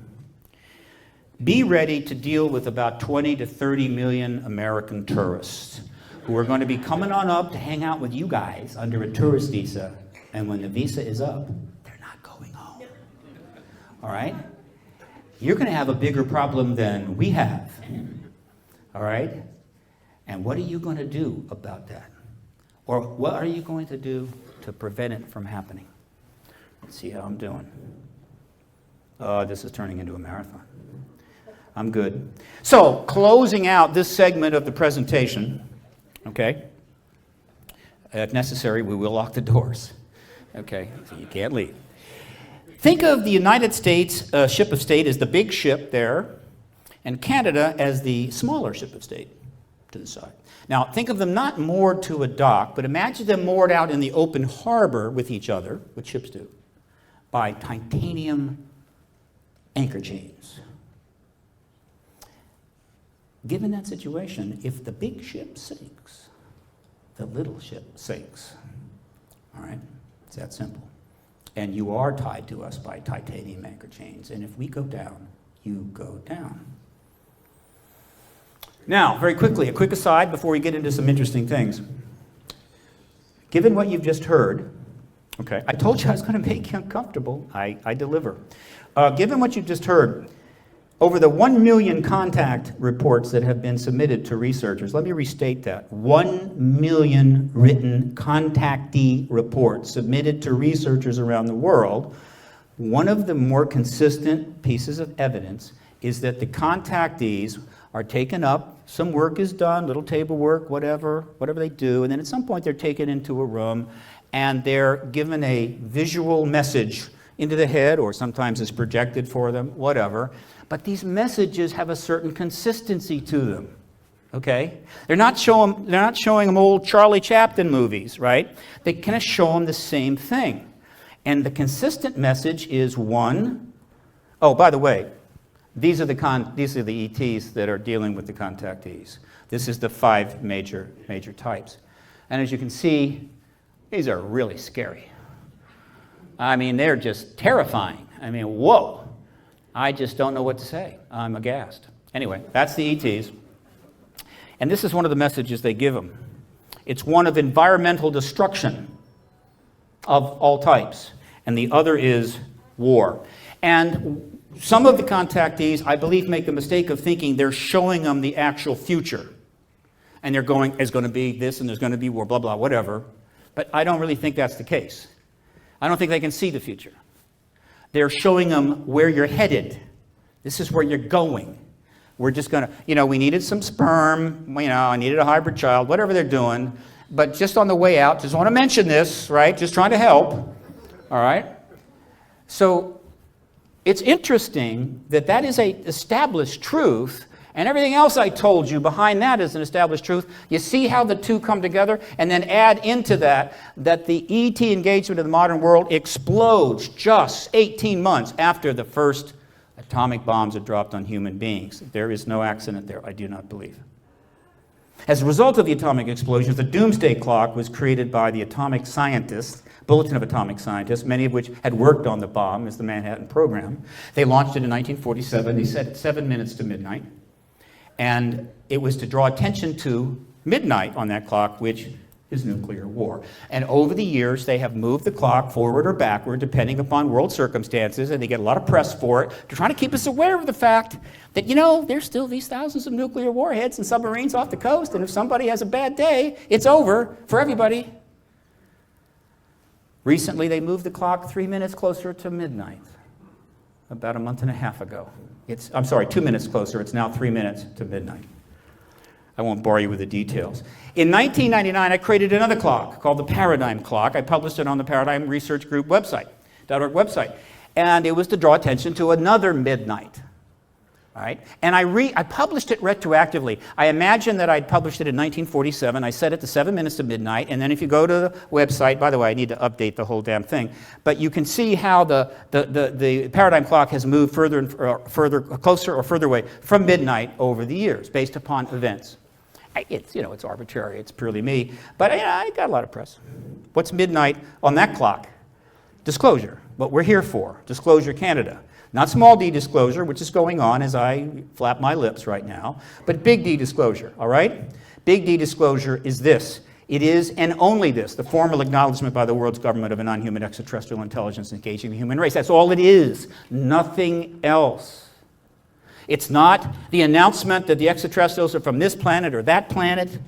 be ready to deal with about 20 to 30 million American tourists who are going to be coming on up to hang out with you guys under a tourist visa. And when the visa is up, they're not going home. All right? You're going to have a bigger problem than we have. All right? And what are you going to do about that? Or what are you going to do to prevent it from happening? Let's see how I'm doing. This is turning into a marathon. I'm good. So, closing out this segment of the presentation, okay? If necessary, we will lock the doors. Okay, so you can't leave. Think of the United States ship of state as the big ship there, and Canada as the smaller ship of state to the side. Now, think of them not moored to a dock, but imagine them moored out in the open harbor with each other, which ships do, by titanium anchor chains. Given that situation, if the big ship sinks, the little ship sinks. All right? It's that simple. And you are tied to us by titanium anchor chains. And if we go down, you go down. Now, very quickly, a quick aside before we get into some interesting things. Given what you've just heard, okay, I told you I was going to make you uncomfortable. I deliver. Given what you've just heard, over the 1 million contact reports that have been submitted to researchers, let me restate that. 1 million written contactee reports submitted to researchers around the world. One of the more consistent pieces of evidence is that the contactees are taken up, some work is done, little table work, whatever they do, and then at some point they're taken into a room and they're given a visual message into the head, or sometimes it's projected for them, whatever. But these messages have a certain consistency to them, okay? They're not showing them old Charlie Chaplin movies, right? They kind of show them the same thing. And the consistent message is one, oh, by the way, these are the ETs that are dealing with the contactees. This is the 5 major types. And as you can see, these are really scary. I mean, they're just terrifying. I mean, whoa. I just don't know what to say. I'm aghast. Anyway, that's the ETs. And this is one of the messages they give them. It's one of environmental destruction of all types. And the other is war. And some of the contactees, I believe, make the mistake of thinking they're showing them the actual future. And they're going, there's going to be this and there's going to be war, blah, blah, whatever. But I don't really think that's the case. I don't think they can see the future. They're showing them where you're headed. This is where you're going. We're just going to, we needed some sperm, I needed a hybrid child, whatever they're doing. But just on the way out, just want to mention this, right? Just trying to help, all right? So it's interesting that is an established truth, and everything else I told you behind that is an established truth. You see how the two come together? And then add into that the ET engagement of the modern world explodes just 18 months after the first atomic bombs are dropped on human beings. There is no accident there, I do not believe. As a result of the atomic explosions, the doomsday clock was created by the atomic scientists, Bulletin of Atomic Scientists, many of which had worked on the bomb as the Manhattan Program. They launched it in 1947. They set it 7 minutes to midnight. And it was to draw attention to midnight on that clock, which is nuclear war. And over the years, they have moved the clock forward or backward, depending upon world circumstances, and they get a lot of press for it, to try to keep us aware of the fact that, you know, there's still these thousands of nuclear warheads and submarines off the coast, and if somebody has a bad day, it's over for everybody. Recently, they moved the clock 3 minutes closer to midnight, about a month and a half ago. I'm sorry, 2 minutes closer. It's now 3 minutes to midnight. I won't bore you with the details. In 1999, I created another clock called the Paradigm Clock. I published it on the Paradigm Research Group website, .org website. And it was to draw attention to another midnight. All right? And I published it retroactively. I imagine that I'd published it in 1947. I set it to 7 minutes to midnight. And then if you go to the website, by the way, I need to update the whole damn thing. But you can see how the Paradigm Clock has moved further and further, closer or further away from midnight over the years based upon events. It's, you know, it's arbitrary. It's purely me. But I got a lot of press. What's midnight on that clock? Disclosure. What we're here for. Disclosure Canada. Not small d disclosure, which is going on as I flap my lips right now, but big D disclosure, all right? Big D disclosure is this. It is, and only this, the formal acknowledgement by the world's government of a non-human extraterrestrial intelligence engaging the human race. That's all it is. Nothing else. It's not the announcement that the extraterrestrials are from this planet or that planet.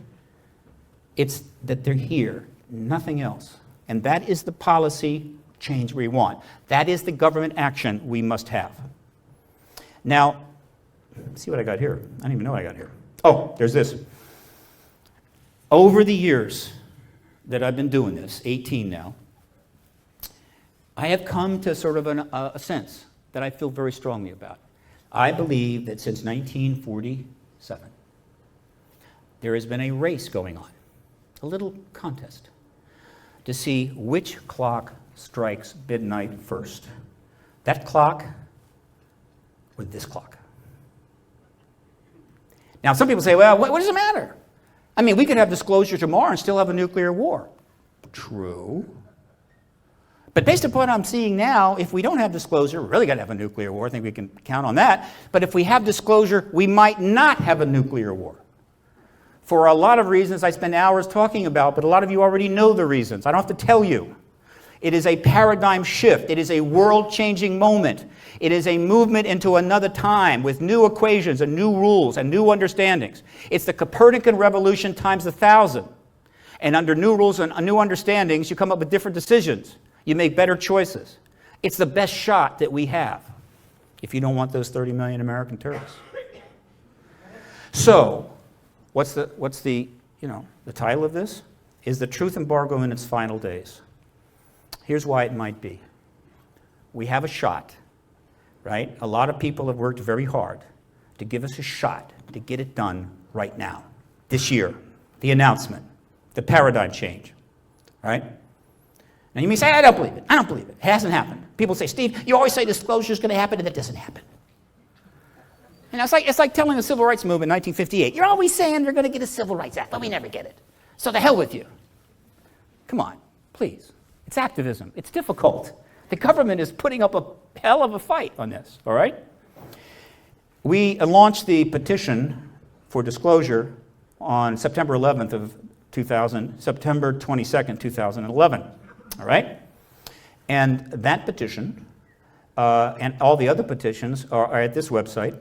It's that they're here. Nothing else. And that is the policy change we want. That is the government action we must have. Now, let's see what I got here. I don't even know what I got here. Oh, there's this. Over the years that I've been doing this, 18 now, I have come to sort of a sense that I feel very strongly about. I believe that since 1947, there has been a race going on, a little contest, to see which clock strikes midnight first. That clock or this clock. Now, some people say, well, what does it matter? I mean, we could have disclosure tomorrow and still have a nuclear war. True. But based upon what I'm seeing now, if we don't have disclosure, we're really got to have a nuclear war. I think we can count on that. But if we have disclosure, we might not have a nuclear war. For a lot of reasons I spend hours talking about, but a lot of you already know the reasons. I don't have to tell you. It is a paradigm shift. It is a world-changing moment. It is a movement into another time with new equations and new rules and new understandings. It's the Copernican revolution times 1,000. And under new rules and new understandings, you come up with different decisions. You make better choices. It's the best shot that we have if you don't want those 30 million American terrorists. So, what's the title of this? Is the truth embargo in its final days? Here's why it might be. We have a shot, right? A lot of people have worked very hard to give us a shot to get it done right now, this year. The announcement, the paradigm change, right? Now you may say, I don't believe it. I don't believe it. It hasn't happened. People say, Steve, you always say disclosure is going to happen, and it doesn't happen. And it's like telling the civil rights movement in 1958, you're always saying we're going to get a civil rights act, but we never get it. So the hell with you. Come on, please. It's activism. It's difficult. The government is putting up a hell of a fight on this, all right? We launched the petition for disclosure on September 11th of September 22nd, 2011, all right? And that petition and all the other petitions are at this website,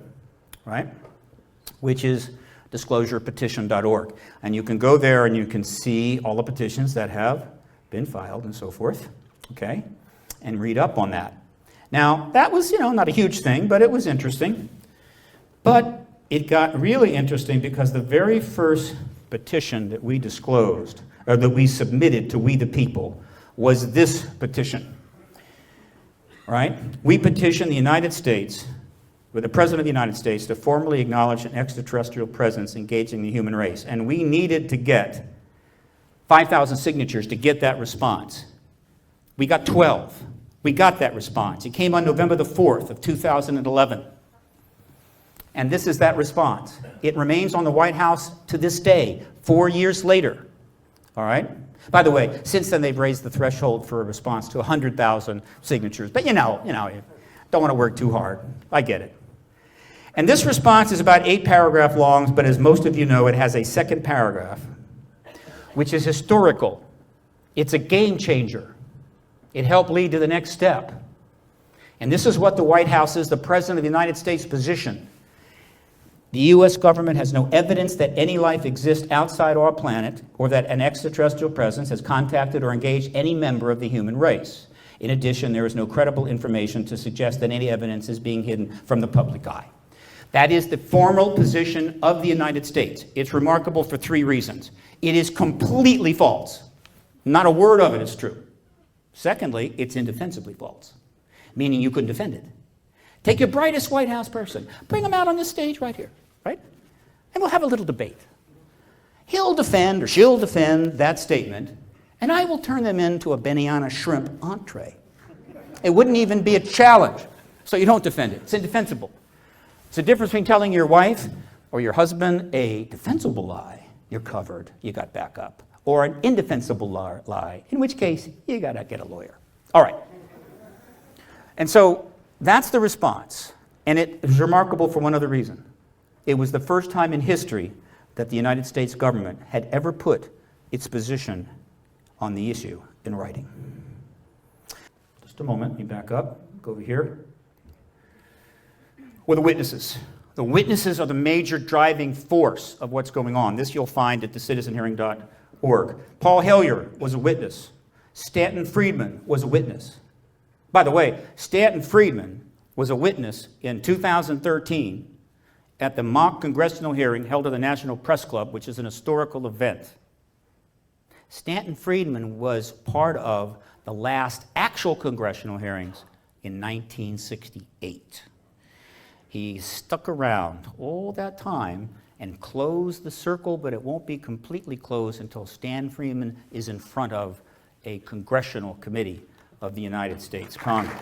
right? Which is disclosurepetition.org. And you can go there and you can see all the petitions that have been filed and so forth, okay, and read up on that. Now, that was, not a huge thing, but it was interesting. But it got really interesting because the very first petition that we disclosed, or that we submitted to We the People, was this petition, right? We petitioned the United States, with the President of the United States, to formally acknowledge an extraterrestrial presence engaging the human race. And we needed to get 5,000 signatures to get that response. We got 12. We got that response. It came on November the 4th of 2011. And this is that response. It remains on the White House to this day, 4 years later. All right? By the way, since then they've raised the threshold for a response to 100,000 signatures. But you don't want to work too hard. I get it. And this response is about 8 paragraphs long, but as most of you know, it has a second paragraph, which is historical. It's a game changer. It helped lead to the next step. And this is what the White House's, the President of the United States position. The U.S. government has no evidence that any life exists outside our planet or that an extraterrestrial presence has contacted or engaged any member of the human race. In addition, there is no credible information to suggest that any evidence is being hidden from the public eye. That is the formal position of the United States. It's remarkable for three reasons. It is completely false. Not a word of it is true. Secondly, it's indefensibly false, meaning you couldn't defend it. Take your brightest White House person, bring him out on this stage right here, right? And we'll have a little debate. He'll defend or she'll defend that statement, and I will turn them into a Benihana shrimp entree. It wouldn't even be a challenge, so you don't defend it. It's indefensible. It's the difference between telling your wife or your husband a defensible lie, you're covered, you got backup, or an indefensible lie, in which case you got to get a lawyer. All right. And so that's the response. And it is remarkable for one other reason. It was the first time in history that the United States government had ever put its position on the issue in writing. Just a moment, let me back up, go over here. Well, the witnesses. The witnesses are the major driving force of what's going on. This you'll find at thecitizenhearing.org. Paul Hellyer was a witness. Stanton Friedman was a witness. By the way, Stanton Friedman was a witness in 2013 at the mock congressional hearing held at the National Press Club, which is an historical event. Stanton Friedman was part of the last actual congressional hearings in 1968. He stuck around all that time and closed the circle, but it won't be completely closed until Stan Friedman is in front of a congressional committee of the United States Congress.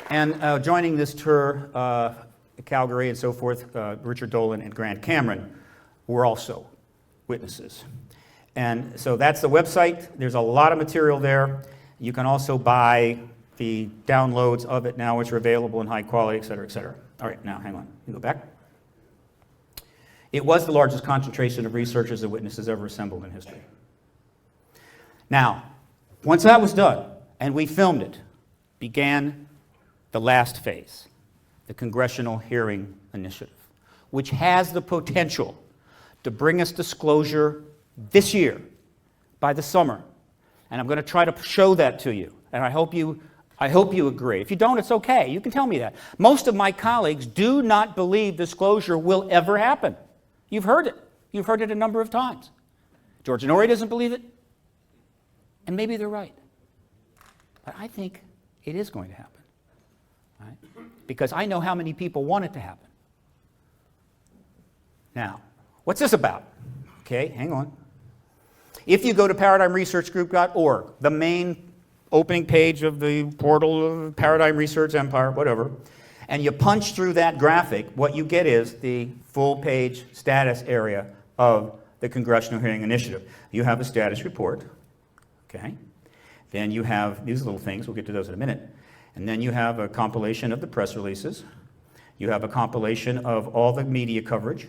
And joining this tour, Calgary and so forth, Richard Dolan and Grant Cameron were also witnesses. And so that's the website. There's a lot of material there. You can also buy the downloads of it now, which are available in high quality, et cetera, et cetera. All right, now hang on. You go back. It was the largest concentration of researchers and witnesses ever assembled in history. Now, once that was done, and we filmed it, began the last phase, the Congressional Hearing Initiative, which has the potential to bring us disclosure this year, by the summer. And I'm going to try to show that to you, and I hope you agree. If you don't, it's okay. You can tell me that. Most of my colleagues do not believe disclosure will ever happen. You've heard it. You've heard it a number of times. George Norrie doesn't believe it, and maybe they're right. But I think it is going to happen, right? Because I know how many people want it to happen. Now, what's this about? Okay, hang on. If you go to paradigmresearchgroup.org, the main opening page of the portal of Paradigm Research Empire, whatever, and you punch through that graphic, what you get is the full-page status area of the Congressional Hearing Initiative. You have a status report, okay? Then you have these little things, we'll get to those in a minute. And then you have a compilation of the press releases. You have a compilation of all the media coverage.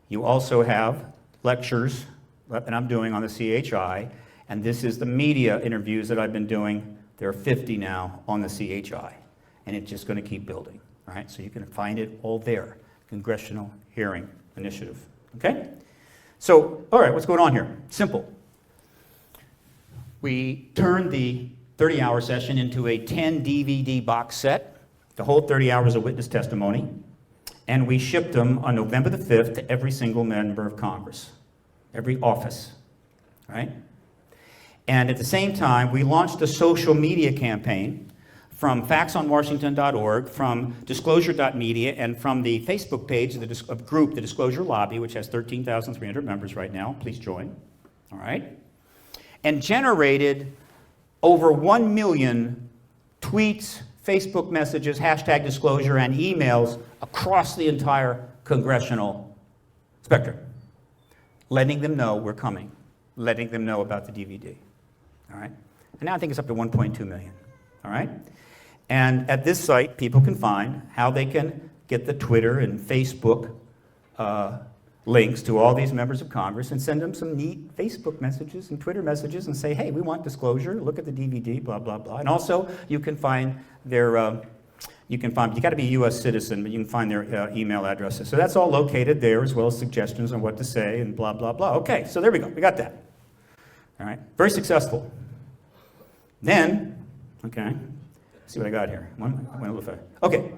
You also have lectures that I'm doing on the CHI, and this is the media interviews that I've been doing. There are 50 now on the CHI, and it's just going to keep building. All right, so you can find it all there, Congressional Hearing Initiative. Okay? So, all right, what's going on here? Simple. We turned the 30-hour session into a 10 DVD box set, the whole 30 hours of witness testimony, and we shipped them on November the 5th to every single member of Congress. Every office, right? And at the same time, we launched a social media campaign from factsonwashington.org, from disclosure.media, and from the Facebook page of group, the Disclosure Lobby, which has 13,300 members right now. Please join, all right? And generated over 1 million tweets, Facebook messages, hashtag disclosure, and emails across the entire congressional spectrum, letting them know we're coming, letting them know about the DVD, all right? And now I think it's up to 1.2 million, all right? And at this site, people can find how they can get the Twitter and Facebook links to all these members of Congress and send them some neat Facebook messages and Twitter messages and say, hey, we want disclosure, look at the DVD, blah, blah, blah. And also, you can find their, you got to be a U.S. citizen, but you can find their email addresses. So that's all located there, as well as suggestions on what to say and blah, blah, blah. Okay, so there we go. We got that. All right, very successful. Then, okay, let's see what I got here. Okay.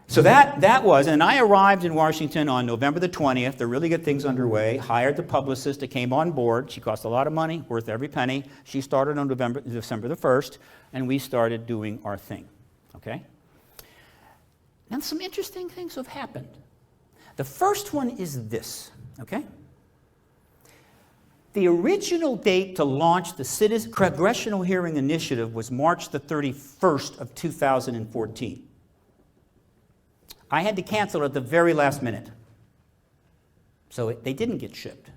So that was, and I arrived in Washington on November the 20th to really get things underway, hired the publicist that came on board. She cost a lot of money, worth every penny. She started on December the 1st, and we started doing our thing, okay? Now, some interesting things have happened. The first one is this, okay? The original date to launch the Congressional Hearing Initiative was March the 31st of 2014. I had to cancel it at the very last minute. So they didn't get shipped.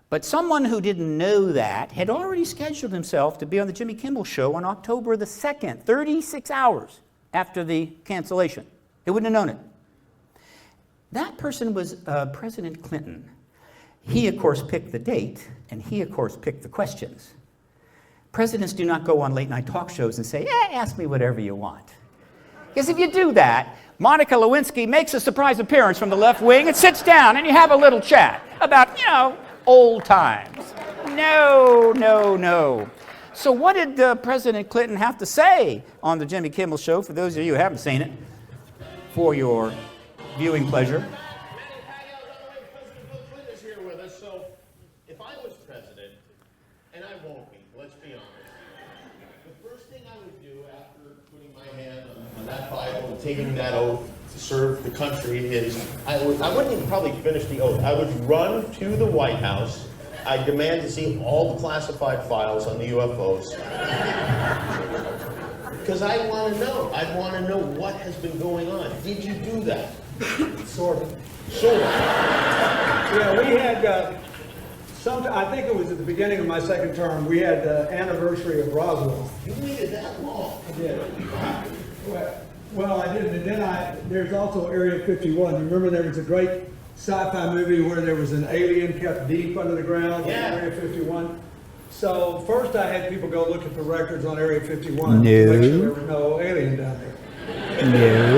But someone who didn't know that had already scheduled himself to be on the Jimmy Kimmel Show on October the 2nd, 36 hours after the cancellation. They wouldn't have known it. That person was President Clinton. He, of course, picked the date, and he, of course, picked the questions. Presidents do not go on late-night talk shows and say, ask me whatever you want. Because if you do that, Monica Lewinsky makes a surprise appearance from the left wing and sits down, and you have a little chat about, old times. No, no, no. So what did President Clinton have to say on the Jimmy Kimmel Show, for those of you who haven't seen it, for your viewing pleasure? Taking that oath to serve the country is, I wouldn't even probably finish the oath. I would run to the White House. I demand to see all the classified files on the UFOs. Because I want to know. I want to know what has been going on. Did you do that? Sort of. Sort of. Yeah, we had, I think it was at the beginning of my second term, we had the anniversary of Roswell. You waited that long? I did. Well, I didn't, and then there's also Area 51. You remember there was a great sci-fi movie where there was an alien kept deep under the ground in Area 51? So first I had people go look at the records on Area 51 to make sure there was no alien down there. No.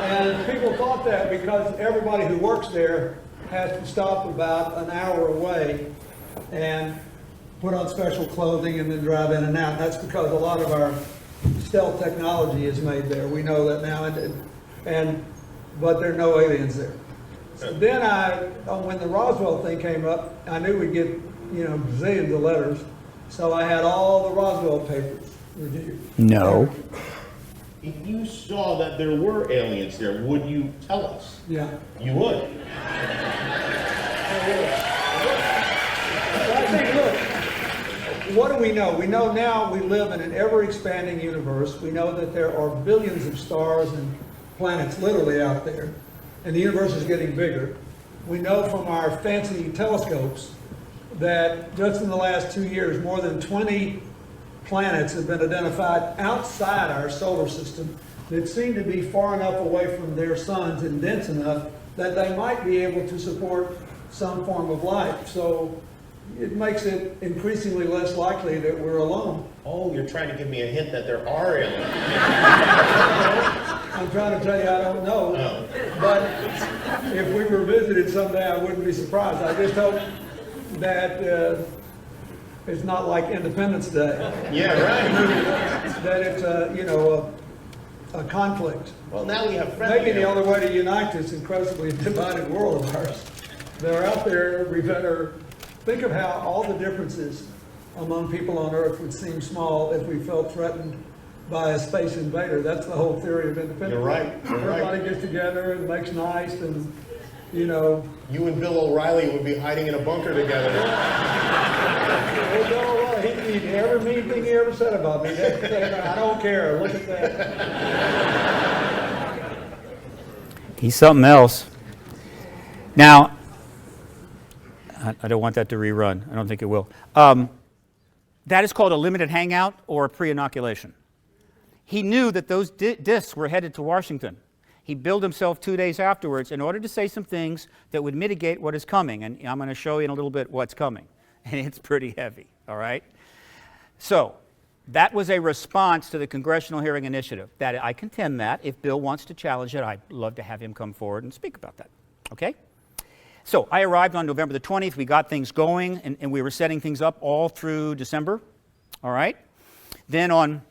And people thought that because everybody who works there has to stop about an hour away and put on special clothing and then drive in and out. That's because a lot of our stealth technology is made there. We know that now, but there are no aliens there. So then when the Roswell thing came up, I knew we'd get zillions of letters, so I had all the Roswell papers reviewed. No. If you saw that there were aliens there, would you tell us? Yeah. You would? I think, look, what do we know? We know now we live in an ever-expanding universe. We know that there are billions of stars and planets literally out there, and the universe is getting bigger. We know from our fancy telescopes that just in the last 2 years, more than 20 planets have been identified outside our solar system that seem to be far enough away from their suns and dense enough that they might be able to support some form of life. So it makes it increasingly less likely that we're alone. Oh, you're trying to give me a hint that there are aliens. I'm trying to tell you I don't know, No. but if we were visited someday, I wouldn't be surprised. I just hope that it's not like Independence Day. Yeah, right. That it's a conflict. Well, now we have friendly Maybe the aliens. only way to unite this incredibly divided world of ours. They're out there. We better think of how all the differences among people on Earth would seem small if we felt threatened by a space invader. That's the whole theory of independence. You're right. You're right. Everybody gets together and makes nice, and You and Bill O'Reilly would be hiding in a bunker together. He'd every mean thing he ever said about me. I don't care. Look at that. He's something else. Now, I don't want that to rerun. I don't think it will. That is called a limited hangout or a pre-inoculation. He knew that those discs were headed to Washington. he billed himself 2 days afterwards in order to say some things that would mitigate what is coming. And I'm going to show you in a little bit what's coming. And it's pretty heavy, all right? So that was a response to the Congressional Hearing Initiative. That I contend that if Bill wants to challenge it, I'd love to have him come forward and speak about that, okay? So I arrived on November the 20th. We got things going, and we were setting things up all through December, all right? Then on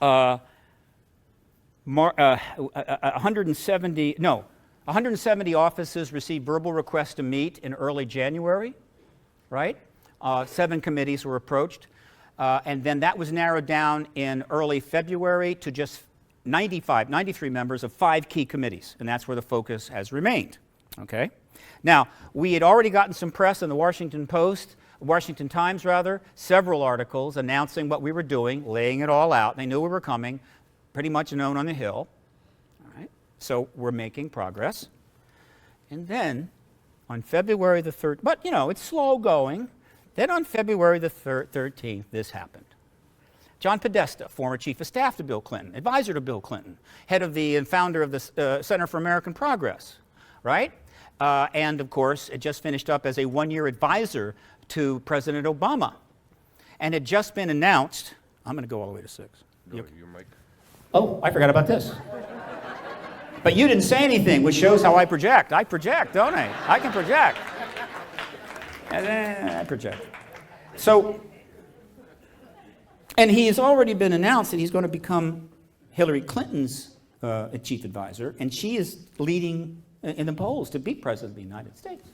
170 offices received verbal requests to meet in early January, right? 7 committees were approached. And then that was narrowed down in early February to just 93 members of 5 key committees. And that's where the focus has remained, okay? Now, we had already gotten some press in the Washington Times, several articles announcing what we were doing, laying it all out. They knew we were coming, pretty much known on the Hill. All right? So we're making progress. And then on February the 3rd, but you know, it's slow going. Then on February the 13th, this happened. John Podesta, former chief of staff to Bill Clinton, advisor to Bill Clinton, head of the and founder of the Center for American Progress, right? And of course, it just finished up as a 1-year advisor to President Obama. And had just been announced, I'm going to go all the way to 6. No, your mic. Oh, I forgot about this. But you didn't say anything, which shows how I project. I project, don't I? I can project. I project. So, and he has already been announced that he's going to become Hillary Clinton's chief advisor, and she is leading in the polls to be president of the United States.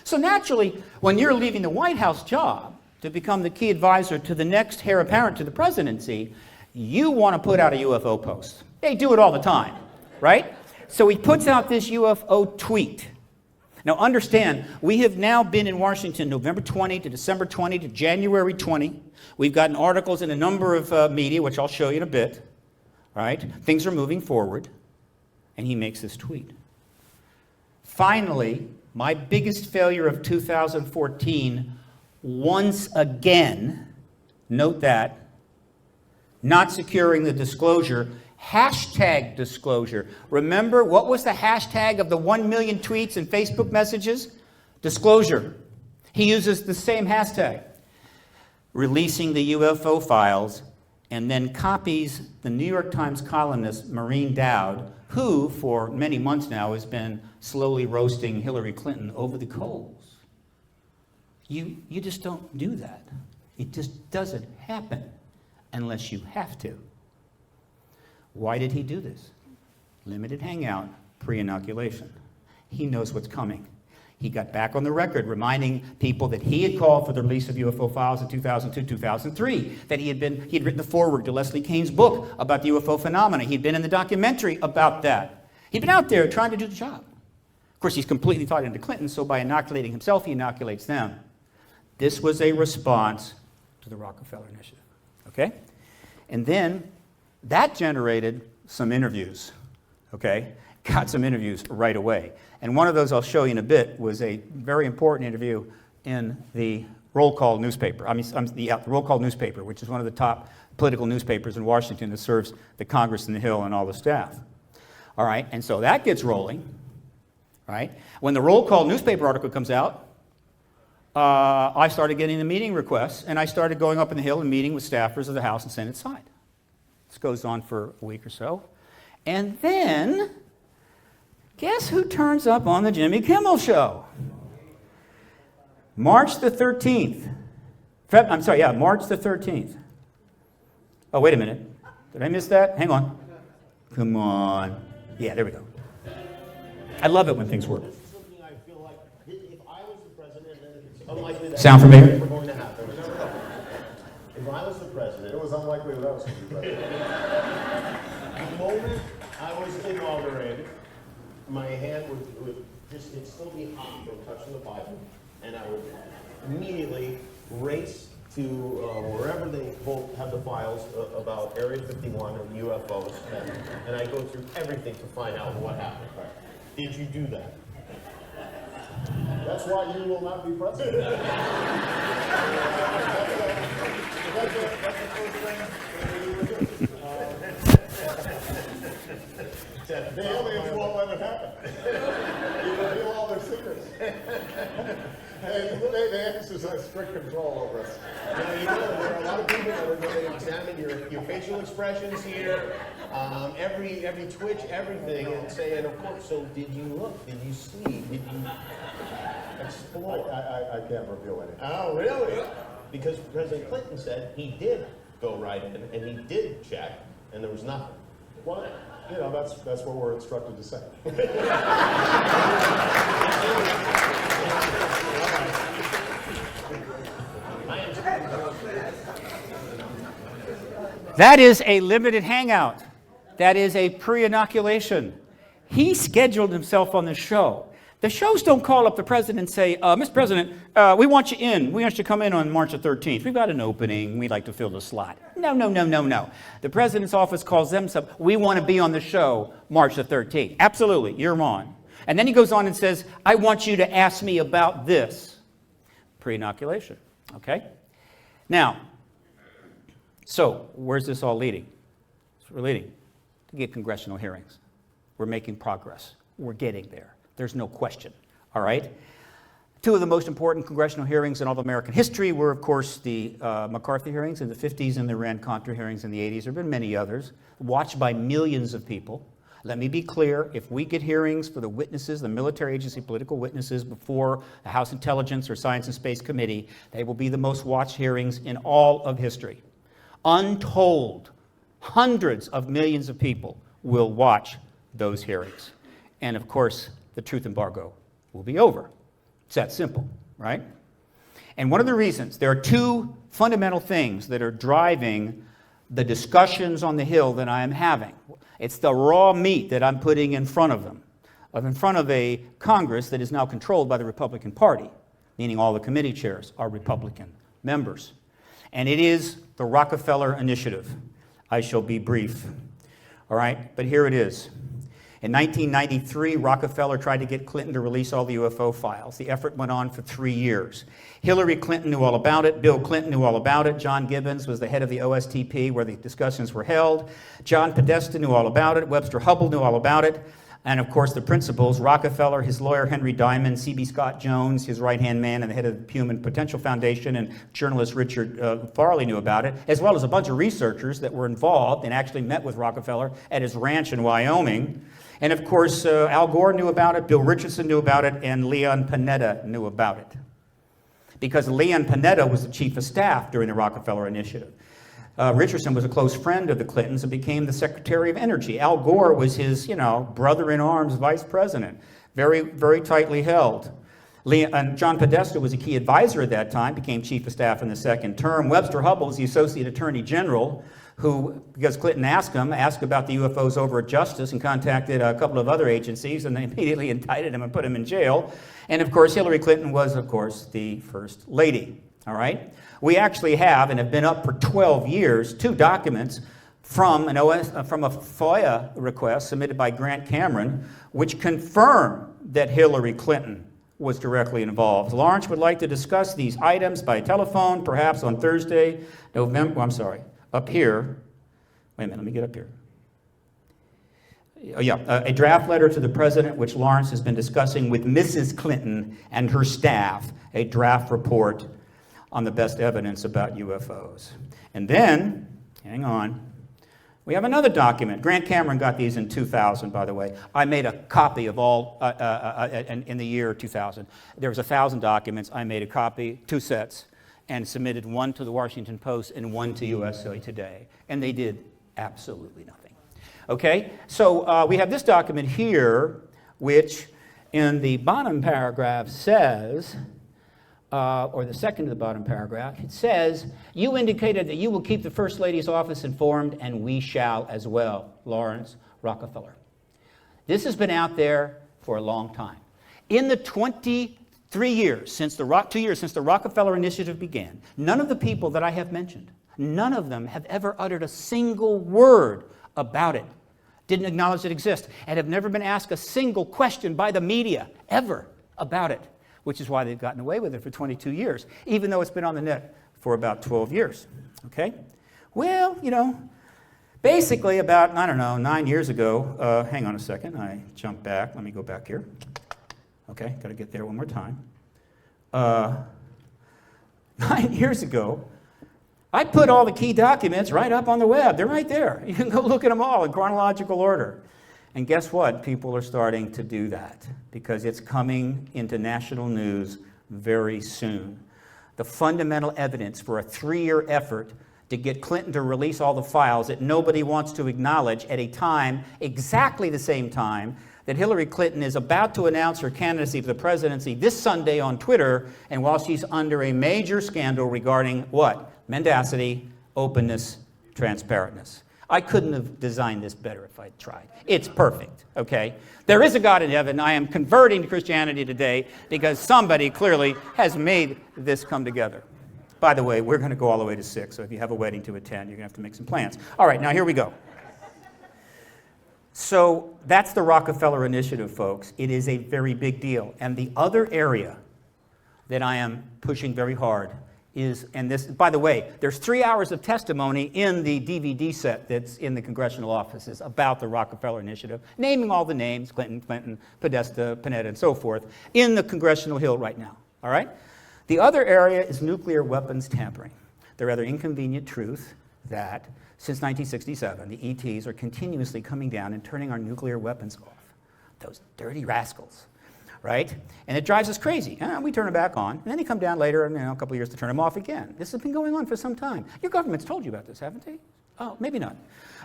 So naturally, when you're leaving the White House job to become the key advisor to the next heir apparent to the presidency, you want to put out a UFO post. They do it all the time, right? So he puts out this UFO tweet. Now understand, we have now been in Washington November 20 to December 20 to January 20. We've gotten articles in a number of media, which I'll show you in a bit. All right? Things are moving forward. And he makes this tweet. Finally, my biggest failure of 2014, once again, note that, not securing the disclosure, hashtag disclosure. Remember, what was the hashtag of the 1 million tweets and Facebook messages? Disclosure. He uses the same hashtag. Releasing the UFO files, and then copies the New York Times columnist Maureen Dowd, who, for many months now, has been slowly roasting Hillary Clinton over the coals. You just don't do that. It just doesn't happen unless you have to. Why did he do this? Limited hangout, pre-inoculation. He knows what's coming. He got back on the record reminding people that he had called for the release of UFO files in 2002, 2003, that he had written the foreword to Leslie Kean's book about the UFO phenomena. He'd been in the documentary about that. He'd been out there trying to do the job. Of course, he's completely tied into Clinton, so by inoculating himself, he inoculates them. This was a response to the Rockefeller Initiative, okay? And then that generated some interviews, okay? Got some interviews right away. And one of those I'll show you in a bit was a very important interview in the Roll Call newspaper. The Roll Call newspaper, which is one of the top political newspapers in Washington that serves the Congress and the Hill and all the staff. All right, and so that gets rolling, right? When the Roll Call newspaper article comes out, I started getting the meeting requests, and I started going up in the Hill and meeting with staffers of the House and Senate side. This goes on for a week or so. And then, guess who turns up on the Jimmy Kimmel Show? March the 13th. March the 13th. Oh, wait a minute. Did I miss that? Hang on. Come on. Yeah, there we go. I love it when things work. This is something I feel like, if I was the president, then it's unlikely that Sound familiar? we're going to happen. If I was the president, It was unlikely that I was going to be president. the moment I was inaugurated, my hand would just, it'd still be hot from touching the Bible, and I would immediately race to wherever they both have the files about Area 51 and UFOs, and I go through everything to find out what happened. Did you do that? That's why you will not be president. That's the first thing that you would do. The only exercise strict control over us. Now, you know, there are a lot of people that are going to examine your facial expressions here, every twitch, everything, and saying, of course, so did you look? Did you see? Did you explore? I can't reveal anything. Oh, really? Because President Clinton said he did go right in, and he did check, and there was nothing. Well, you know, that's what we're instructed to say. That is a limited hangout. That is a pre-inoculation. He scheduled himself on the show. The shows don't call up the president and say, Mr. President, we want you in. We want you to come in on March the 13th. We've got an opening. We'd like to fill the slot. No, no, no, no, no. The president's office calls them up. We want to be on the show March the 13th. Absolutely, you're on. And then he goes on and says, I want you to ask me about this. Pre-inoculation, okay? Now, so where's this all leading? We're leading to get congressional hearings. We're making progress. We're getting there. There's no question, all right? Two of the most important congressional hearings in all of American history were, of course, the McCarthy hearings in the 50s and the Rand-Contra hearings in the 80s. There have been many others, watched by millions of people. Let me be clear, if we get hearings for the witnesses, the military agency political witnesses before the House Intelligence or Science and Space Committee, they will be the most watched hearings in all of history. Untold, hundreds of millions of people will watch those hearings. And of course, the truth embargo will be over. It's that simple, right? And one of the reasons, there are two fundamental things that are driving the discussions on the Hill that I am having. It's the raw meat that I'm putting in front of them, in front of a Congress that is now controlled by the Republican Party, meaning all the committee chairs are Republican members. And it is the Rockefeller Initiative. I shall be brief, all right? But here it is. In 1993, Rockefeller tried to get Clinton to release all the UFO files. The effort went on for 3 years. Hillary Clinton knew all about it. Bill Clinton knew all about it. John Gibbons was the head of the OSTP where the discussions were held. John Podesta knew all about it. Webster Hubbell knew all about it. And of course, the principals, Rockefeller, his lawyer Henry Diamond, C.B. Scott Jones, his right-hand man and the head of the Human Potential Foundation, and journalist Richard Farley knew about it, as well as a bunch of researchers that were involved and actually met with Rockefeller at his ranch in Wyoming. And of course, Al Gore knew about it, Bill Richardson knew about it, and Leon Panetta knew about it. Because Leon Panetta was the chief of staff during the Rockefeller Initiative. Richardson was a close friend of the Clintons and became the Secretary of Energy. Al Gore was his, brother-in-arms vice president, very, very tightly held. And John Podesta was a key advisor at that time, became chief of staff in the second term. Webster Hubbell was the associate attorney general, who, because Clinton asked about the UFOs over at Justice and contacted a couple of other agencies, and they immediately indicted him and put him in jail. And of course, Hillary Clinton was, of course, the first lady, all right? We actually have, and have been up for 12 years, two documents from a FOIA request submitted by Grant Cameron, which confirm that Hillary Clinton was directly involved. Lawrence would like to discuss these items by telephone, perhaps on Thursday, up here. Wait a minute, let me get up here. A draft letter to the president, which Lawrence has been discussing with Mrs. Clinton and her staff, a draft report on the best evidence about UFOs. And then, hang on, we have another document. Grant Cameron got these in 2000, by the way. I made a copy of all in the year 2000. There was 1,000 documents. I made a copy, 2 sets, and submitted one to the Washington Post and one to USA Today. And they did absolutely nothing. Okay, so we have this document here, which in the bottom paragraph says, or the second to the bottom paragraph, it says, you indicated that you will keep the First Lady's office informed, and we shall as well. Lawrence Rockefeller. This has been out there for a long time. In the 23 years, since the 2 years since the Rockefeller Initiative began, none of the people that I have mentioned, none of them have ever uttered a single word about it, didn't acknowledge it exists, and have never been asked a single question by the media, ever, about it, which is why they've gotten away with it for 22 years, even though it's been on the net for about 12 years, okay? Well, basically about, 9 years ago, hang on a second, I jumped back, let me go back here. Okay, got to get there one more time. 9 years ago, I put all the key documents right up on the web. They're right there. You can go look at them all in chronological order. And guess what? People are starting to do that because it's coming into national news very soon. The fundamental evidence for a 3-year effort to get Clinton to release all the files that nobody wants to acknowledge at a time, exactly the same time, that Hillary Clinton is about to announce her candidacy for the presidency this Sunday on Twitter, and while she's under a major scandal regarding what? Mendacity, openness, transparentness. I couldn't have designed this better if I'd tried. It's perfect, okay? There is a God in heaven. I am converting to Christianity today because somebody clearly has made this come together. By the way, we're going to go all the way to 6, so if you have a wedding to attend, you're going to have to make some plans. All right, now here we go. So that's the Rockefeller Initiative, folks. It is a very big deal. And the other area that I am pushing very hard is, and this, by the way, there's 3 hours of testimony in the DVD set that's in the congressional offices about the Rockefeller Initiative, naming all the names, Clinton, Podesta, Panetta, and so forth, in the Congressional Hill right now, all right? The other area is nuclear weapons tampering. The rather inconvenient truth that since 1967, the ETs are continuously coming down and turning our nuclear weapons off. Those dirty rascals. Right? And it drives us crazy. And we turn them back on, and then they come down later, and a couple of years to turn them off again. This has been going on for some time. Your government's told you about this, haven't they? Oh, maybe not.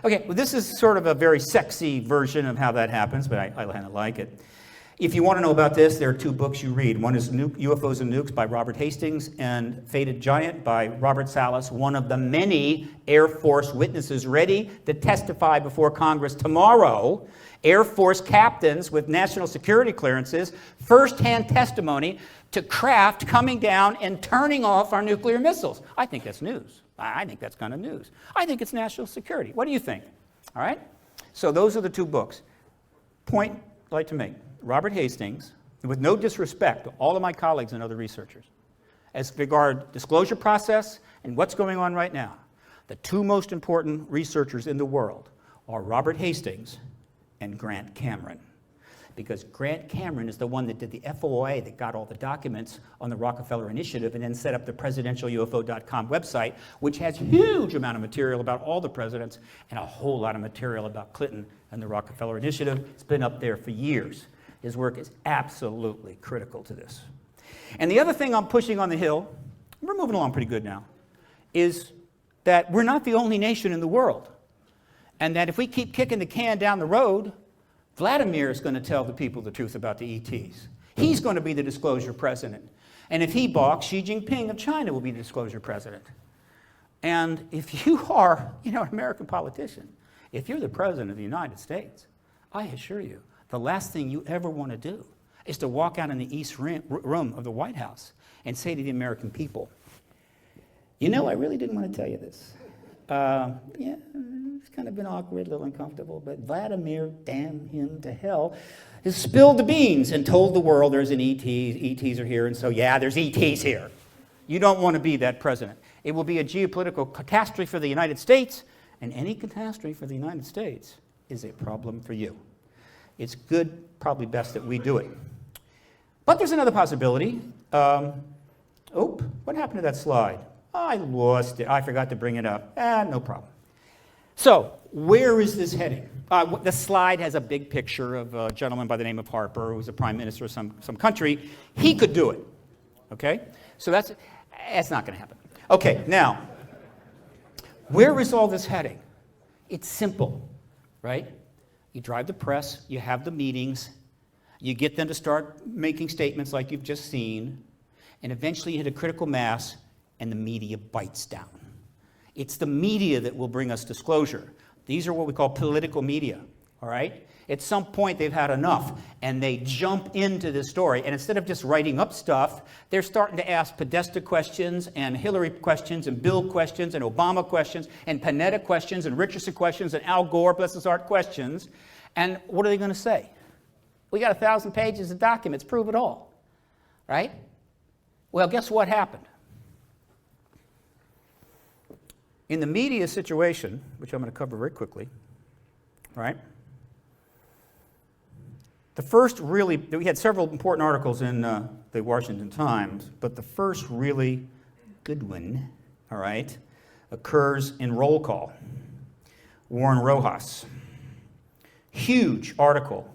Okay, well, this is sort of a very sexy version of how that happens, but I kind of like it. If you want to know about this, there are 2 books you read. One is UFOs and Nukes by Robert Hastings and Fated Giant by Robert Salas, one of the many Air Force witnesses ready to testify before Congress tomorrow. Air Force captains with national security clearances, first-hand testimony to craft coming down and turning off our nuclear missiles. I think that's news. I think that's kind of news. I think it's national security. What do you think? All right? So those are the 2 books. Point I'd like to make. Robert Hastings, with no disrespect to all of my colleagues and other researchers, as regard disclosure process and what's going on right now, the 2 most important researchers in the world are Robert Hastings and Grant Cameron. Because Grant Cameron is the one that did the FOIA that got all the documents on the Rockefeller Initiative and then set up the presidentialufo.com website, which has huge amount of material about all the presidents and a whole lot of material about Clinton and the Rockefeller Initiative. It's been up there for years. His work is absolutely critical to this. And the other thing I'm pushing on the Hill, we're moving along pretty good now, is that we're not the only nation in the world. And that if we keep kicking the can down the road, Vladimir is going to tell the people the truth about the ETs. He's going to be the disclosure president. And if he balks, Xi Jinping of China will be the disclosure president. And if you are, an American politician, if you're the president of the United States, I assure you, the last thing you ever want to do is to walk out in the East Room of the White House and say to the American people, I really didn't want to tell you this. It's kind of been awkward, a little uncomfortable, but Vladimir, damn him to hell, has spilled the beans and told the world there's an ET, ETs are here, and so there's ETs here. You don't want to be that president. It will be a geopolitical catastrophe for the United States, and any catastrophe for the United States is a problem for you. It's good, probably best that we do it. But there's another possibility. What happened to that slide? I lost it. I forgot to bring it up. No problem. So, where is this heading? The slide has a big picture of a gentleman by the name of Harper, who was a prime minister of some country. He could do it. Okay? So that's not going to happen. Okay, now, where is all this heading? It's simple, right? You drive the press, you have the meetings, you get them to start making statements like you've just seen, and eventually you hit a critical mass, and the media bites down. It's the media that will bring us disclosure. These are what we call political media, all right? At some point, they've had enough, and they jump into this story. And instead of just writing up stuff, they're starting to ask Podesta questions, and Hillary questions, and Bill questions, and Obama questions, and Panetta questions, and Richardson questions, and Al Gore, bless his heart, questions. And what are they going to say? We got 1,000 pages of documents, prove it all, right? Well, guess what happened? In the media situation, which I'm going to cover very quickly, right? The first really, we had several important articles in the Washington Times, but the first really Goodwin, all right, occurs in Roll Call. Warren Rojas. Huge article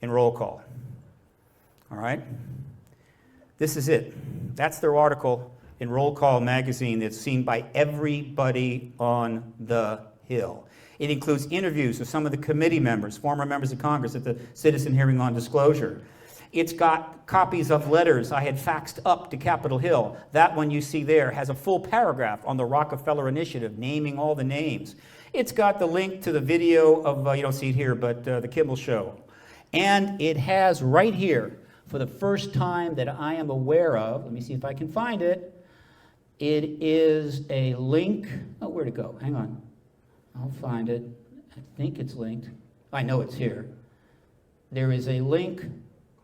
in Roll Call. All right? This is it. That's their article in Roll Call magazine that's seen by everybody on the Hill. It includes interviews with some of the committee members, former members of Congress at the citizen hearing on disclosure. It's got copies of letters I had faxed up to Capitol Hill. That one you see there has a full paragraph on the Rockefeller Initiative, naming all the names. It's got the link to the video of, you don't see it here, but the Kimmel Show. And it has right here, for the first time that I am aware of, let me see if I can find it, it is a link. Oh, where'd it go? Hang on. I'll find it. I think it's linked. I know it's here. There is a link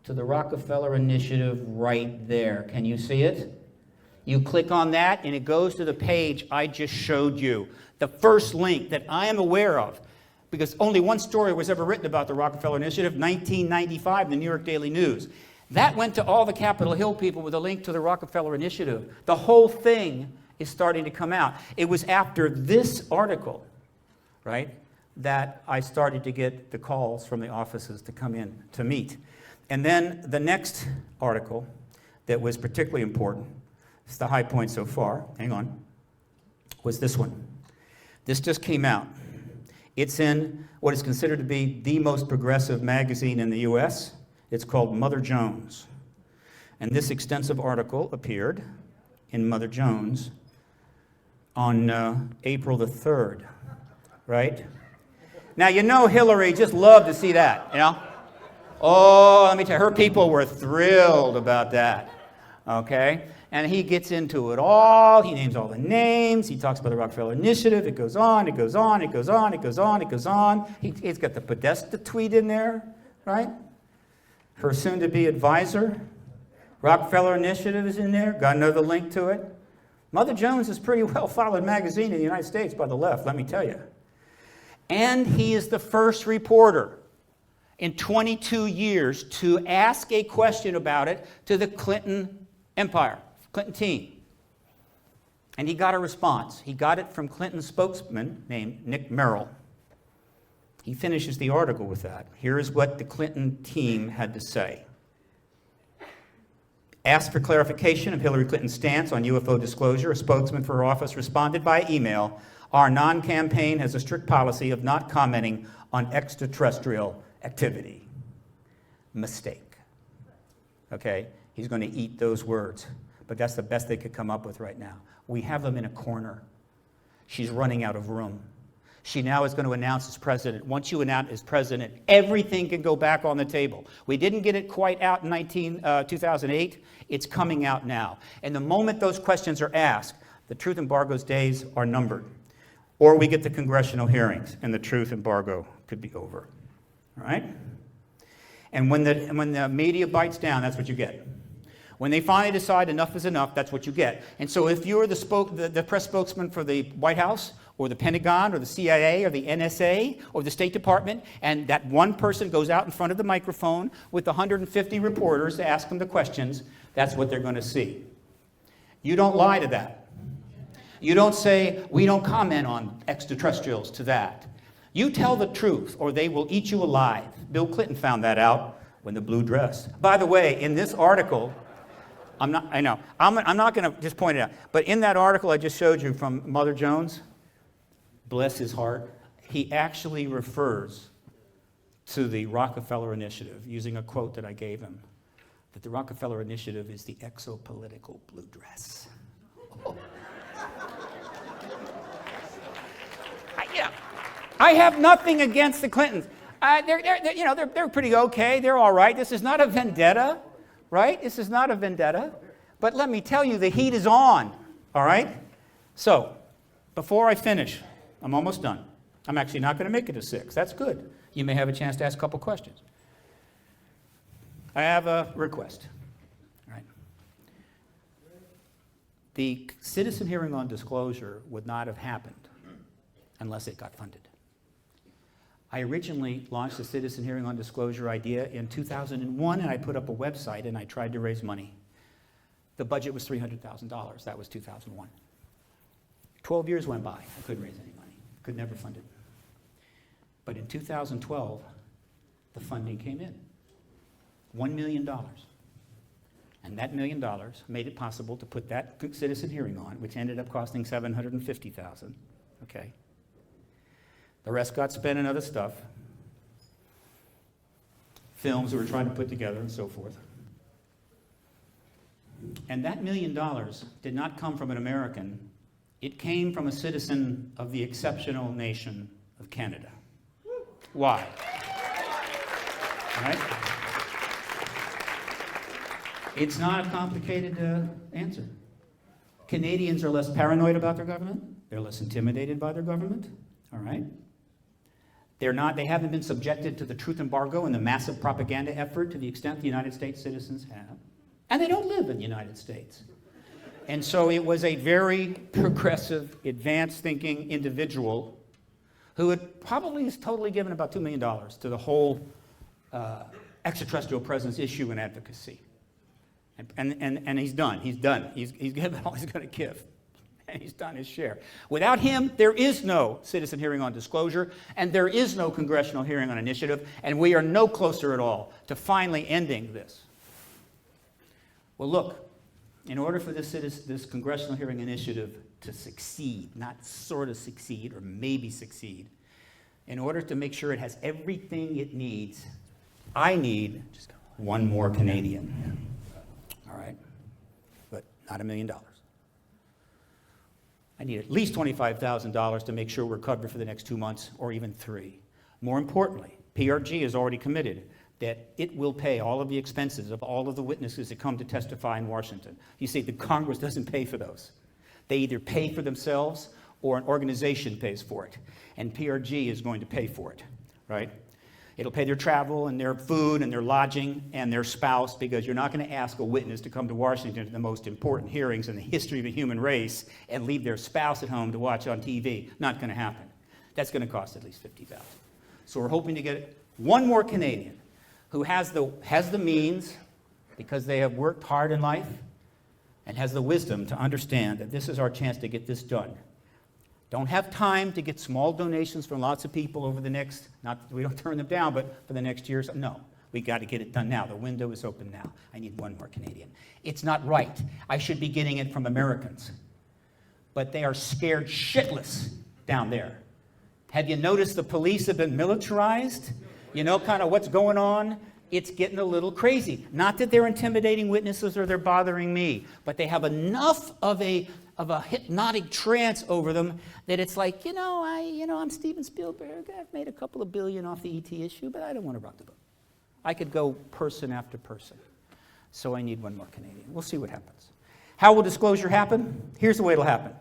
to the Rockefeller Initiative right there. Can you see it? You click on that and it goes to the page I just showed you. The first link that I am aware of, because only one story was ever written about the Rockefeller Initiative, 1995, the New York Daily News. That went to all the Capitol Hill people with a link to the Rockefeller Initiative. The whole thing is starting to come out. It was after this article, right, that I started to get the calls from the offices to come in to meet. And then the next article that was particularly important, it's the high point so far, hang on, was this one. This just came out. It's in what is considered to be the most progressive magazine in the US. It's called Mother Jones. And this extensive article appeared in Mother Jones on April the 3rd, right? Now, you know Hillary just loved to see that, you know? Oh, let me tell you, her people were thrilled about that, okay? And he gets into it all. He names all the names. He talks about the Rockefeller Initiative. It goes on, it goes on, it goes on, it goes on, it goes on. He's got the Podesta tweet in there, right? Her soon-to-be advisor. Rockefeller Initiative is in there. Got another link to it. Mother Jones is a pretty well-followed magazine in the United States by the left, let me tell you. And he is the first reporter in 22 years to ask a question about it to the Clinton empire, Clinton team. And he got a response. He got it from Clinton's spokesman named Nick Merrill. He finishes the article with that. Here is what the Clinton team had to say. Asked for clarification of Hillary Clinton's stance on UFO disclosure, a spokesman for her office responded by email, "Our non-campaign has a strict policy of not commenting on extraterrestrial activity." Mistake. Okay? He's going to eat those words. But that's the best they could come up with right now. We have them in a corner. She's running out of room. She now is going to announce as president. Once you announce as president, everything can go back on the table. We didn't get it quite out in 2008. It's coming out now. And the moment those questions are asked, the truth embargo's days are numbered. Or we get the congressional hearings, and the truth embargo could be over. All right? And when the media bites down, that's what you get. When they finally decide enough is enough, that's what you get. And so if you're the press spokesman for the White House, or the Pentagon, or the CIA, or the NSA, or the State Department, and that one person goes out in front of the microphone with 150 reporters to ask them the questions, that's what they're going to see. You don't lie to that. You don't say, we don't comment on extraterrestrials to that. You tell the truth, or they will eat you alive. Bill Clinton found that out when the blue dress. By the way, in this article, I'm not going to just point it out, but in that article I just showed you from Mother Jones, bless his heart, he actually refers to the Rockefeller Initiative, using a quote that I gave him, that the Rockefeller Initiative is the exopolitical blue dress. I have nothing against the Clintons. They're pretty okay. They're all right. This is not a vendetta, right? This is not a vendetta. But let me tell you, the heat is on, all right? So, before I finish, I'm almost done. I'm actually not going to make it to 6. That's good. You may have a chance to ask a couple questions. I have a request. All right. The citizen hearing on disclosure would not have happened unless it got funded. I originally launched the citizen hearing on disclosure idea in 2001, and I put up a website and I tried to raise money. The budget was $300,000. That was 2001. 12 years went by. I couldn't raise any money. Could never fund it. But in 2012, the funding came in. $1 million. And that $1 million made it possible to put that citizen hearing on, which ended up costing $750,000. Okay. The rest got spent on other stuff. Films we were trying to put together and so forth. And that $1 million did not come from an American. It came from a citizen of the exceptional nation of Canada. Why? Right? It's not a complicated answer. Canadians are less paranoid about their government. They're less intimidated by their government. All right? They haven't been subjected to the truth embargo and the massive propaganda effort to the extent the United States citizens have. And they don't live in the United States. And so it was a very progressive, advanced thinking individual who had probably totally given about $2 million to the whole extraterrestrial presence issue and advocacy. And he's done. He's done. He's given all he's going to give. And he's done his share. Without him, there is no citizen hearing on disclosure, and there is no congressional hearing on initiative, and we are no closer at all to finally ending this. Well, look, in order for this congressional hearing initiative to succeed, not sort of succeed or maybe succeed, in order to make sure it has everything it needs, I need one more Canadian. All right? But not $1 million. I need at least $25,000 to make sure we're covered for the next 2 months or even 3. More importantly, PRG has already committed that it will pay all of the expenses of all of the witnesses that come to testify in Washington. You see, the Congress doesn't pay for those. They either pay for themselves or an organization pays for it. And PRG is going to pay for it, right? It'll pay their travel and their food and their lodging and their spouse, because you're not going to ask a witness to come to Washington to the most important hearings in the history of the human race and leave their spouse at home to watch on TV. Not going to happen. That's going to cost at least $50,000. So we're hoping to get one more Canadian who has the means, because they have worked hard in life, and has the wisdom to understand that this is our chance to get this done. Don't have time to get small donations from lots of people over the next, not that we don't turn them down, but for the next year or so. No, we got to get it done now. The window is open now. I need one more Canadian. It's not right. I should be getting it from Americans. But they are scared shitless down there. Have you noticed the police have been militarized? You know kind of what's going on? It's getting a little crazy. Not that they're intimidating witnesses or they're bothering me, but they have enough of a hypnotic trance over them that it's like, I'm Steven Spielberg. I've made a couple of billion off the ET issue, but I don't want to rock the boat. I could go person after person. So I need one more Canadian. We'll see what happens. How will disclosure happen? Here's the way it'll happen.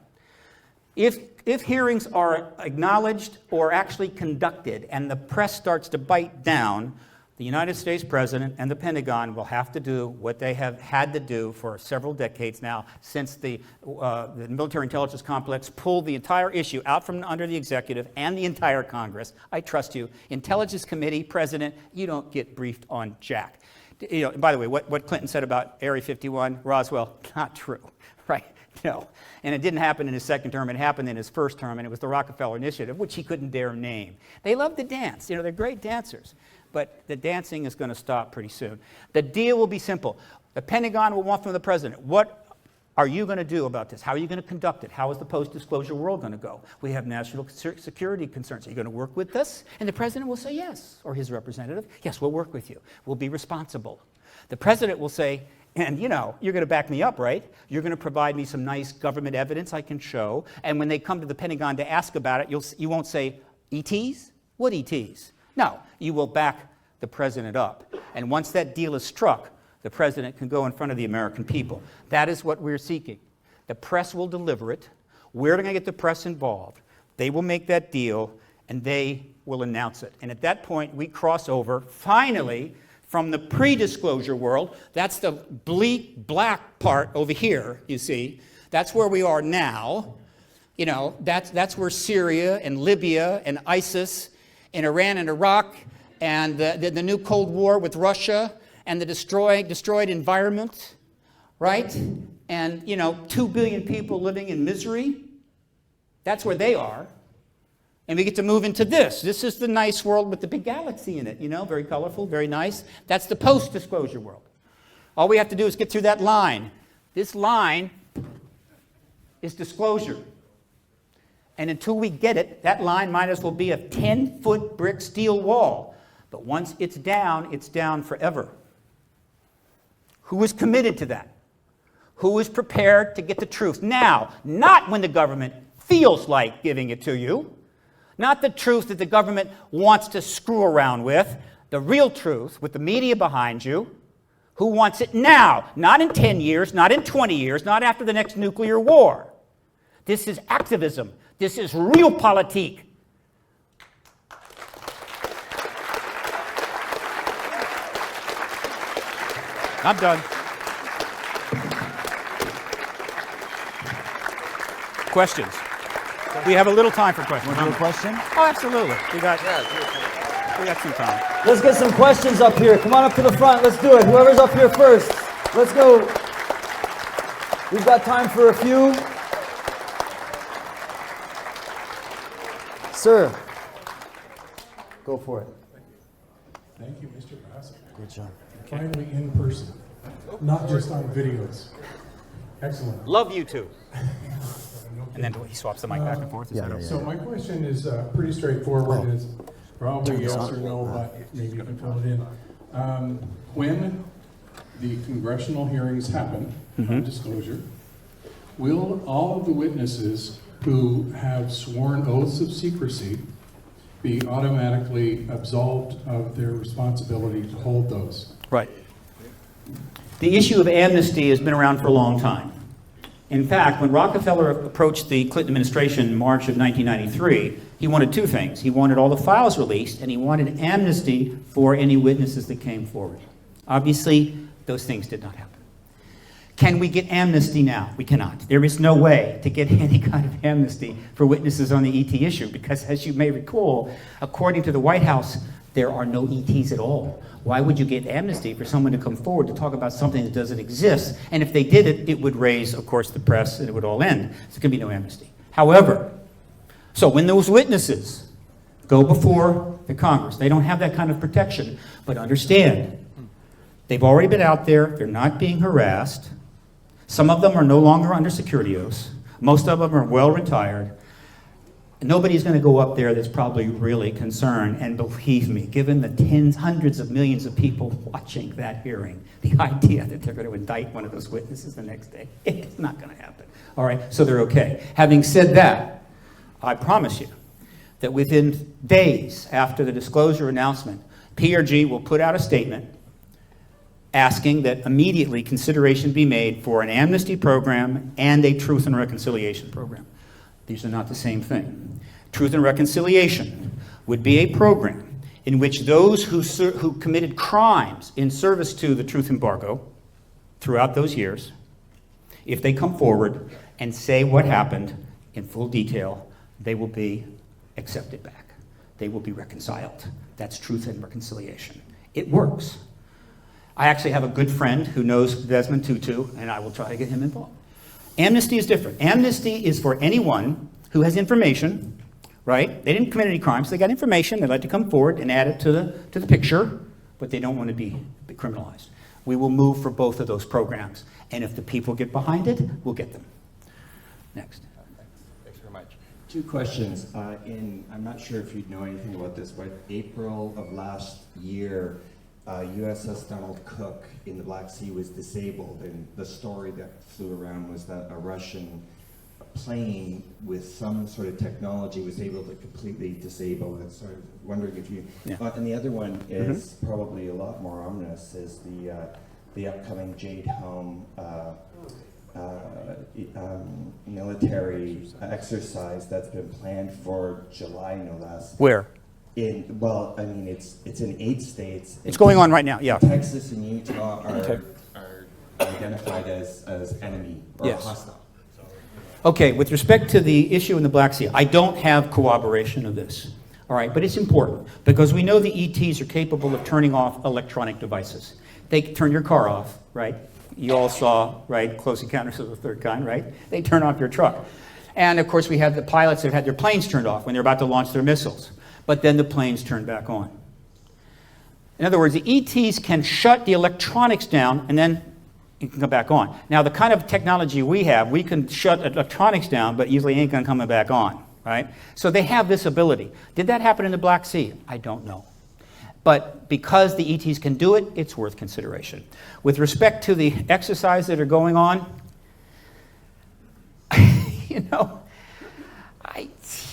If hearings are acknowledged or actually conducted and the press starts to bite down, the United States President and the Pentagon will have to do what they have had to do for several decades now, since the military intelligence complex pulled the entire issue out from under the executive and the entire Congress. I trust you. Intelligence Committee, President, you don't get briefed on jack. By the way, what Clinton said about Area 51, Roswell, not true, right? No. And it didn't happen in his second term. It happened in his first term, and it was the Rockefeller Initiative, which he couldn't dare name. They love to dance. They're great dancers. But the dancing is going to stop pretty soon. The deal will be simple. The Pentagon will want from the president, what are you going to do about this? How are you going to conduct it? How is the post-disclosure world going to go? We have national security concerns. Are you going to work with us? And the president will say yes, or his representative. Yes, we'll work with you. We'll be responsible. The president will say, and you're going to back me up, right? You're going to provide me some nice government evidence I can show. And when they come to the Pentagon to ask about it, you won't say, ETs? What ETs? No, you will back the president up. And once that deal is struck, the president can go in front of the American people. That is what we're seeking. The press will deliver it. We're going to get the press involved. They will make that deal, and they will announce it. And at that point, we cross over, finally, from the pre-disclosure world. That's the bleak black part over here, you see. That's where we are now. That's where Syria and Libya and ISIS and Iran and Iraq and the new Cold War with Russia and the destroyed environment, right? And, 2 billion people living in misery. That's where they are. And we get to move into this. This is the nice world with the big galaxy in it, very colorful, very nice. That's the post-disclosure world. All we have to do is get through that line. This line is disclosure. And until we get it, that line might as well be a 10-foot brick steel wall. But once it's down forever. Who is committed to that? Who is prepared to get the truth now? Not when the government feels like giving it to you. Not the truth that the government wants to screw around with. The real truth with the media behind you. Who wants it now? Not in 10 years, not in 20 years, not after the next nuclear war. This is activism. This is realpolitik. I'm done. Questions? We have a little time for questions. Want to do a question? Oh, absolutely. We got some time. Let's get some questions up here. Come on up to the front. Let's do it. Whoever's up here first. Let's go. We've got time for a few. Sir, go for it. Thank you, Mr. Bassett. Good job. Finally in person, not just on videos. Excellent. Love you too. And then he swaps the mic back and forth. So my question is pretty straightforward. It's probably yes or no, but maybe you can fill it in. When the congressional hearings happen, on disclosure, will all of the witnesses who have sworn oaths of secrecy be automatically absolved of their responsibility to hold those? Right. The issue of amnesty has been around for a long time. In fact, when Rockefeller approached the Clinton administration in March of 1993, he wanted two things. He wanted all the files released, and he wanted amnesty for any witnesses that came forward. Obviously, those things did not happen. Can we get amnesty now? We cannot. There is no way to get any kind of amnesty for witnesses on the ET issue, because as you may recall, according to the White House, there are no ETs at all. Why would you get amnesty for someone to come forward to talk about something that doesn't exist? And if they did it, it would raise, of course, the press, and it would all end. So there could be no amnesty. However, so when those witnesses go before the Congress, they don't have that kind of protection. But understand, they've already been out there. They're not being harassed. Some of them are no longer under security oaths. Most of them are well retired. Nobody's going to go up there that's probably really concerned. And believe me, given the tens, hundreds of millions of people watching that hearing, the idea that they're going to indict one of those witnesses the next day, it's not going to happen. All right, so they're okay. Having said that, I promise you that within days after the disclosure announcement, PRG will put out a statement asking that immediately consideration be made for an amnesty program and a truth and reconciliation program. These are not the same thing. Truth and reconciliation would be a program in which those who committed crimes in service to the truth embargo throughout those years, if they come forward and say what happened in full detail, they will be accepted back. They will be reconciled. That's truth and reconciliation. It works. I actually have a good friend who knows Desmond Tutu, and I will try to get him involved. Amnesty is different. Amnesty is for anyone who has information, right? They didn't commit any crimes. They got information. They'd like to come forward and add it to the picture, but they don't want to be criminalized. We will move for both of those programs. And if the people get behind it, we'll get them. Next. Thanks very much. Two questions. I'm not sure if you'd know anything about this, but April of last year, USS Donald Cook in the Black Sea was disabled, and the story that flew around was that a Russian plane with some sort of technology was able to completely disable it. So I was wondering if you... Yeah. And the other one is probably a lot more ominous, is the upcoming Jade Helm military exercise that's been planned for July, no less. Where? It's in 8 states. It's going on right now, yeah. Texas and Utah are identified as enemy or hostile. Okay, with respect to the issue in the Black Sea, I don't have corroboration of this. All right, but it's important because we know the ETs are capable of turning off electronic devices. They can turn your car off, right? You all saw, right, Close Encounters of the Third Kind, right? They turn off your truck. And of course, we had the pilots that had their planes turned off when they're about to launch their missiles. But then the planes turned back on. In other words, the ETs can shut the electronics down and then it can come back on. Now, the kind of technology we have, we can shut electronics down, but usually ain't gonna come back on, right? So they have this ability. Did that happen in the Black Sea? I don't know. But because the ETs can do it, it's worth consideration. With respect to the exercises that are going on, you know,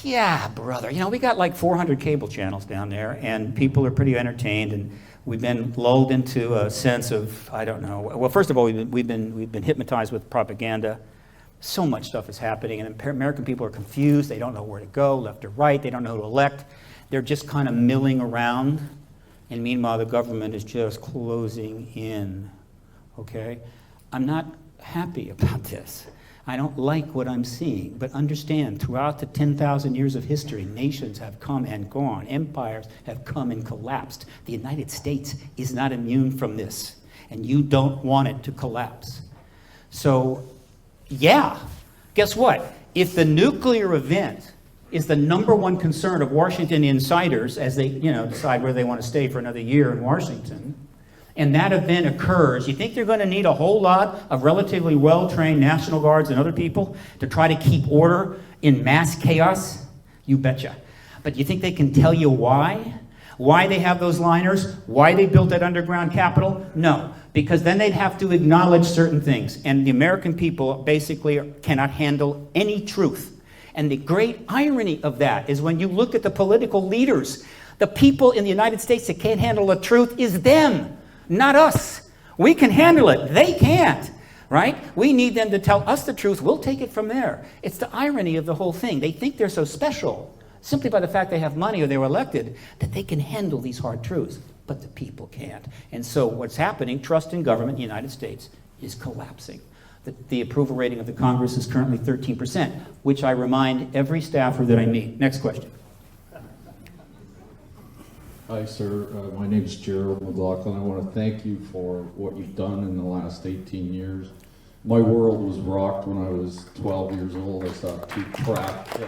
yeah, brother. You know, we got like 400 cable channels down there, and people are pretty entertained, and we've been lulled into a sense of, I don't know. Well, first of all, we've been hypnotized with propaganda. So much stuff is happening, and American people are confused. They don't know where to go, left or right. They don't know who to elect. They're just kind of milling around, and meanwhile, the government is just closing in. Okay, I'm not happy about this. I don't like what I'm seeing, but understand, throughout the 10,000 years of history, nations have come and gone. Empires have come and collapsed. The United States is not immune from this, and you don't want it to collapse. So, yeah, guess what? If the nuclear event is the #1 concern of Washington insiders as they, decide where they want to stay for another year in Washington, and that event occurs, you think they're going to need a whole lot of relatively well-trained National Guards and other people to try to keep order in mass chaos? You betcha. But you think they can tell you why? Why they have those liners? Why they built that underground Capitol? No, because then they'd have to acknowledge certain things. And the American people basically cannot handle any truth. And the great irony of that is when you look at the political leaders, the people in the United States that can't handle the truth is them. Not us. We can handle it. They can't, right? We need them to tell us the truth. We'll take it from there. It's the irony of the whole thing. They think they're so special simply by the fact they have money or they were elected that they can handle these hard truths, but the people can't. And so what's happening, trust in government in the United States is collapsing. The approval rating of the Congress is currently 13%, which I remind every staffer that I meet. Next question. Hi, sir. My name is Gerald McLaughlin. I want to thank you for what you've done in the last 18 years. My world was rocked when I was 12 years old. I saw two craft.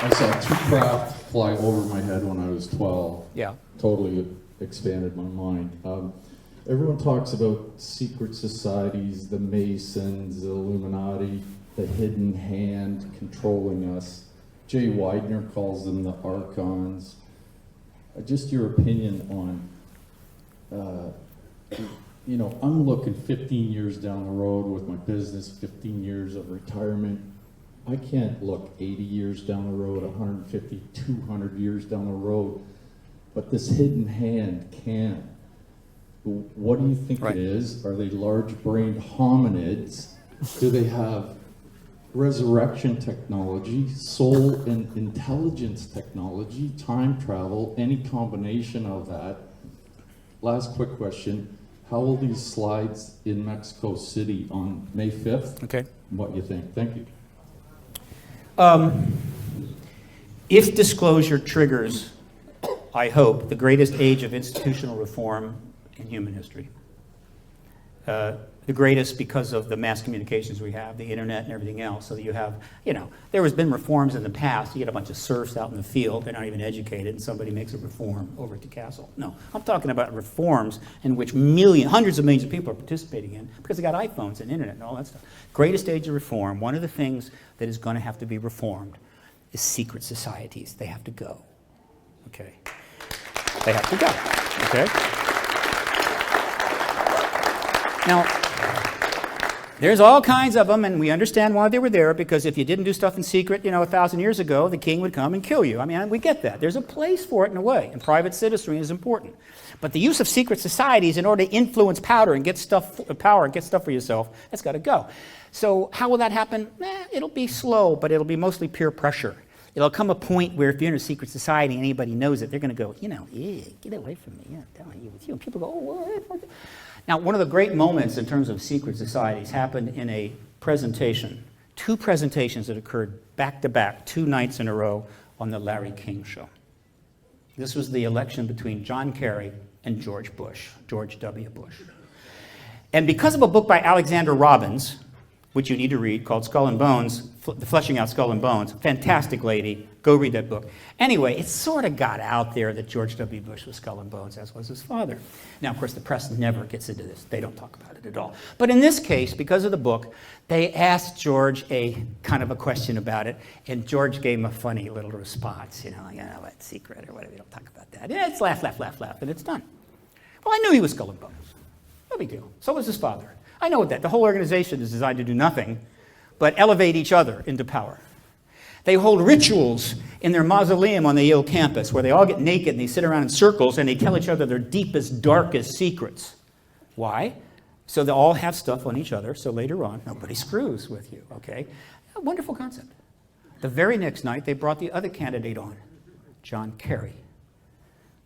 I saw two craft fly over my head when I was 12. Yeah. Totally expanded my mind. Everyone talks about secret societies, the Masons, the Illuminati, the hidden hand controlling us. Jay Widener calls them the Archons. Just your opinion on, I'm looking 15 years down the road with my business, 15 years of retirement. I can't look 80 years down the road, 150, 200 years down the road, but this hidden hand can. What do you think it is? Are they large-brained hominids? Do they have resurrection technology, soul and intelligence technology, time travel, any combination of that? Last quick question. How will these slides in Mexico City on May 5th? Okay. What do you think? Thank you. If disclosure triggers, I hope, the greatest age of institutional reform in human history. The greatest because of the mass communications we have, the internet and everything else. So that you have, there has been reforms in the past. You get a bunch of serfs out in the field, they're not even educated, and somebody makes a reform over at the castle. No, I'm talking about reforms in which hundreds of millions of people are participating in because they got iPhones and internet and all that stuff. Greatest age of reform, one of the things that is going to have to be reformed is secret societies. They have to go, okay? They have to go, okay? Now, there's all kinds of them, and we understand why they were there, because if you didn't do stuff in secret, 1,000 years ago, the king would come and kill you. I mean, we get that. There's a place for it in a way, and private citizenry is important. But the use of secret societies in order to influence power and get stuff for yourself, that's got to go. So how will that happen? It'll be slow, but it'll be mostly peer pressure. It'll come a point where if you're in a secret society and anybody knows it, they're going to go, get away from me. I'm telling you, with you. And people go, what? Now, one of the great moments in terms of secret societies happened in a presentation, 2 presentations that occurred back to back, 2 nights in a row on the Larry King Show. This was the election between John Kerry and George Bush, George W. Bush. And because of a book by Alexander Robbins, which you need to read, called Skull and Bones, Fleshing Out Skull and Bones, fantastic lady, go read that book. Anyway, it sort of got out there that George W. Bush was Skull and Bones, as was his father. Now, of course, the press never gets into this. They don't talk about it at all. But in this case, because of the book, they asked George a kind of a question about it, and George gave him a funny little response, what secret or whatever, they don't talk about that. Yeah, it's laugh, laugh, laugh, laugh, and it's done. Well, I knew he was Skull and Bones. No big deal. So was his father. I know that. The whole organization is designed to do nothing but elevate each other into power. They hold rituals in their mausoleum on the Yale campus where they all get naked and they sit around in circles and they tell each other their deepest, darkest secrets. Why? So they all have stuff on each other, so later on, nobody screws with you, okay? A wonderful concept. The very next night, they brought the other candidate on, John Kerry.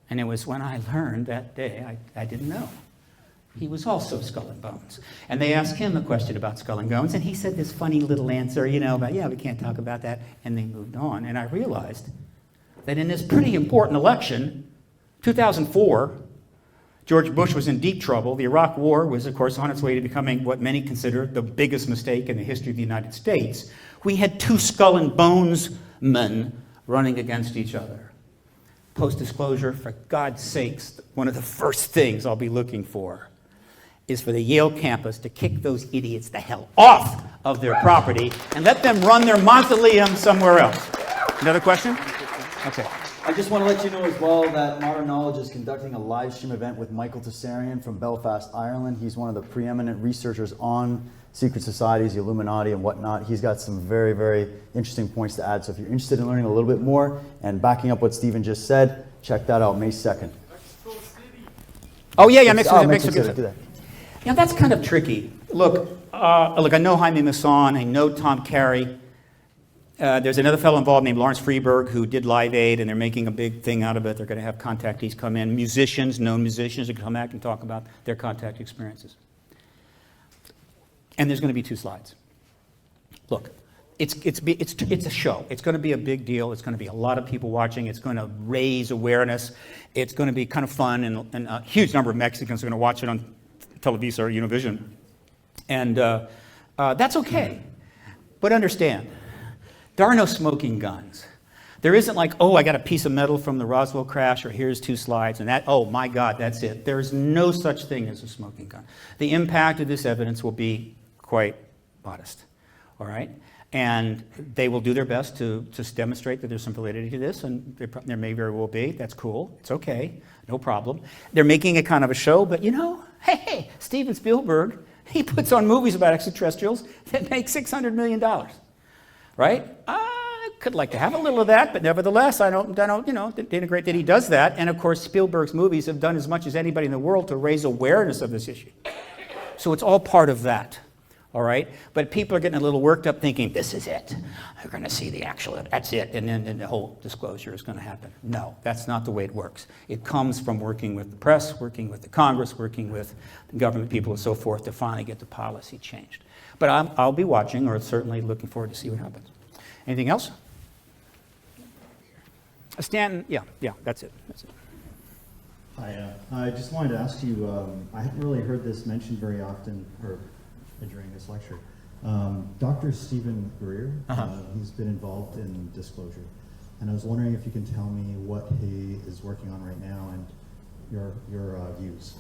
And it was when I learned that day, I didn't know. He was also Skull and Bones. And they asked him a question about Skull and Bones, and he said this funny little answer, about, we can't talk about that, and they moved on. And I realized that in this pretty important election, 2004, George Bush was in deep trouble. The Iraq War was, of course, on its way to becoming what many consider the biggest mistake in the history of the United States. We had two Skull and Bones men running against each other. Post-disclosure, for God's sakes, one of the first things I'll be looking for is for the Yale campus to kick those idiots the hell off of their property and let them run their mausoleum somewhere else. Another question? Okay. I just want to let you know as well that Modern Knowledge is conducting a live stream event with Michael Tessarian from Belfast, Ireland. He's one of the preeminent researchers on secret societies, the Illuminati and whatnot. He's got some very, very interesting points to add. So if you're interested in learning a little bit more and backing up what Stephen just said, check that out May 2nd. Oh, yeah, Mexico City. City. Yeah, that's kind of tricky. Look, I know Jaime Maussan, I know Tom Carey. There's another fellow involved named Lawrence Freeberg who did Live Aid, and they're making a big thing out of it. They're going to have contactees come in, known musicians that come back and talk about their contact experiences. And there's going to be 2 slides. Look, it's a show. It's going to be a big deal. It's going to be a lot of people watching. It's going to raise awareness. It's going to be kind of fun, and a huge number of Mexicans are going to watch it on Televisa or Univision. And that's okay. But understand, there are no smoking guns. There isn't like, oh, I got a piece of metal from the Roswell crash, or here's 2 slides, and that, oh my God, that's it. There's no such thing as a smoking gun. The impact of this evidence will be quite modest, all right? And they will do their best to demonstrate that there's some validity to this, and there may very well be. That's cool. It's okay. No problem. They're making it kind of a show, but hey, Steven Spielberg, he puts on movies about extraterrestrials that make $600 million, right? I could like to have a little of that, but nevertheless, I don't denigrate that he does that. And of course, Spielberg's movies have done as much as anybody in the world to raise awareness of this issue. So it's all part of that. All right? But people are getting a little worked up thinking, this is it. They're going to see the actual, that's it. And then the whole disclosure is going to happen. No, that's not the way it works. It comes from working with the press, working with the Congress, working with the government people and so forth to finally get the policy changed. But I'll be watching, or certainly looking forward to see what happens. Anything else? Stanton, yeah, that's it. Hi, I just wanted to ask you, I haven't really heard this mentioned very often, or during this lecture. Dr. Stephen Greer, he's been involved in disclosure. And I was wondering if you can tell me what he is working on right now and your views.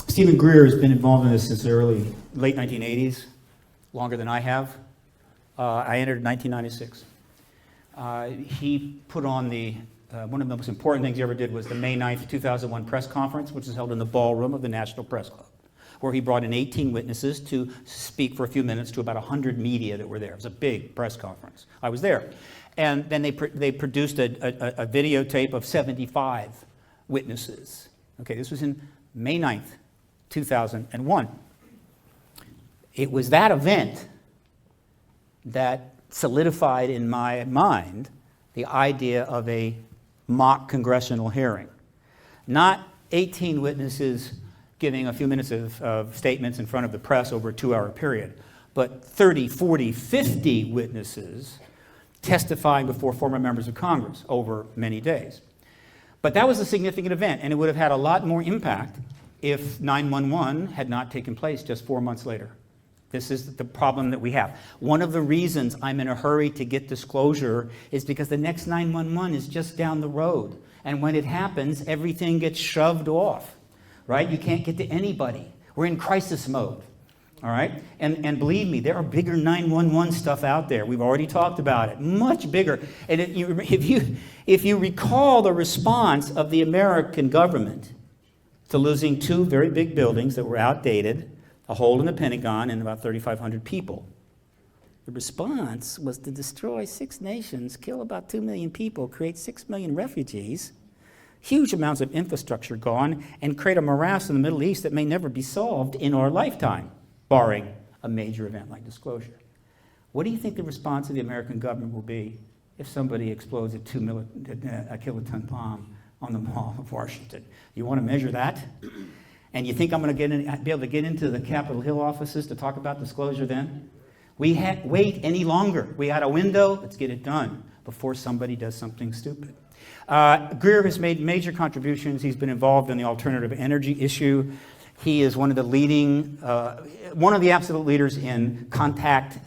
Stephen Greer has been involved in this since the late 1980s, longer than I have. I entered in 1996. He put on one of the most important things he ever did was the May 9th, 2001 press conference, which was held in the ballroom of the National Press Club, where he brought in 18 witnesses to speak for a few minutes to about 100 media that were there. It was a big press conference. I was there. And then they produced a videotape of 75 witnesses. Okay, this was in May 9th, 2001. It was that event that solidified in my mind the idea of a mock congressional hearing. Not 18 witnesses giving a few minutes of statements in front of the press over a 2-hour period, but 30, 40, 50 witnesses testifying before former members of Congress over many days. But that was a significant event, and it would have had a lot more impact if 9/11 had not taken place just 4 months later. This is the problem that we have. One of the reasons I'm in a hurry to get disclosure is because the next 911 is just down the road. And when it happens, everything gets shoved off, right? You can't get to anybody. We're in crisis mode, all right? And believe me, there are bigger 911 stuff out there. We've already talked about it, much bigger. And if you recall the response of the American government to losing 2 very big buildings that were outdated, a hole in the Pentagon, and about 3,500 people. The response was to destroy 6 nations, kill about 2 million people, create 6 million refugees, huge amounts of infrastructure gone, and create a morass in the Middle East that may never be solved in our lifetime, barring a major event like disclosure. What do you think the response of the American government will be if somebody explodes a kiloton bomb on the Mall of Washington? You want to measure that? And you think I'm going to be able to get into the Capitol Hill offices to talk about disclosure then? We wait any longer. We had a window. Let's get it done before somebody does something stupid. Greer has made major contributions. He's been involved in the alternative energy issue. He is one of the leading, one of the absolute leaders in contact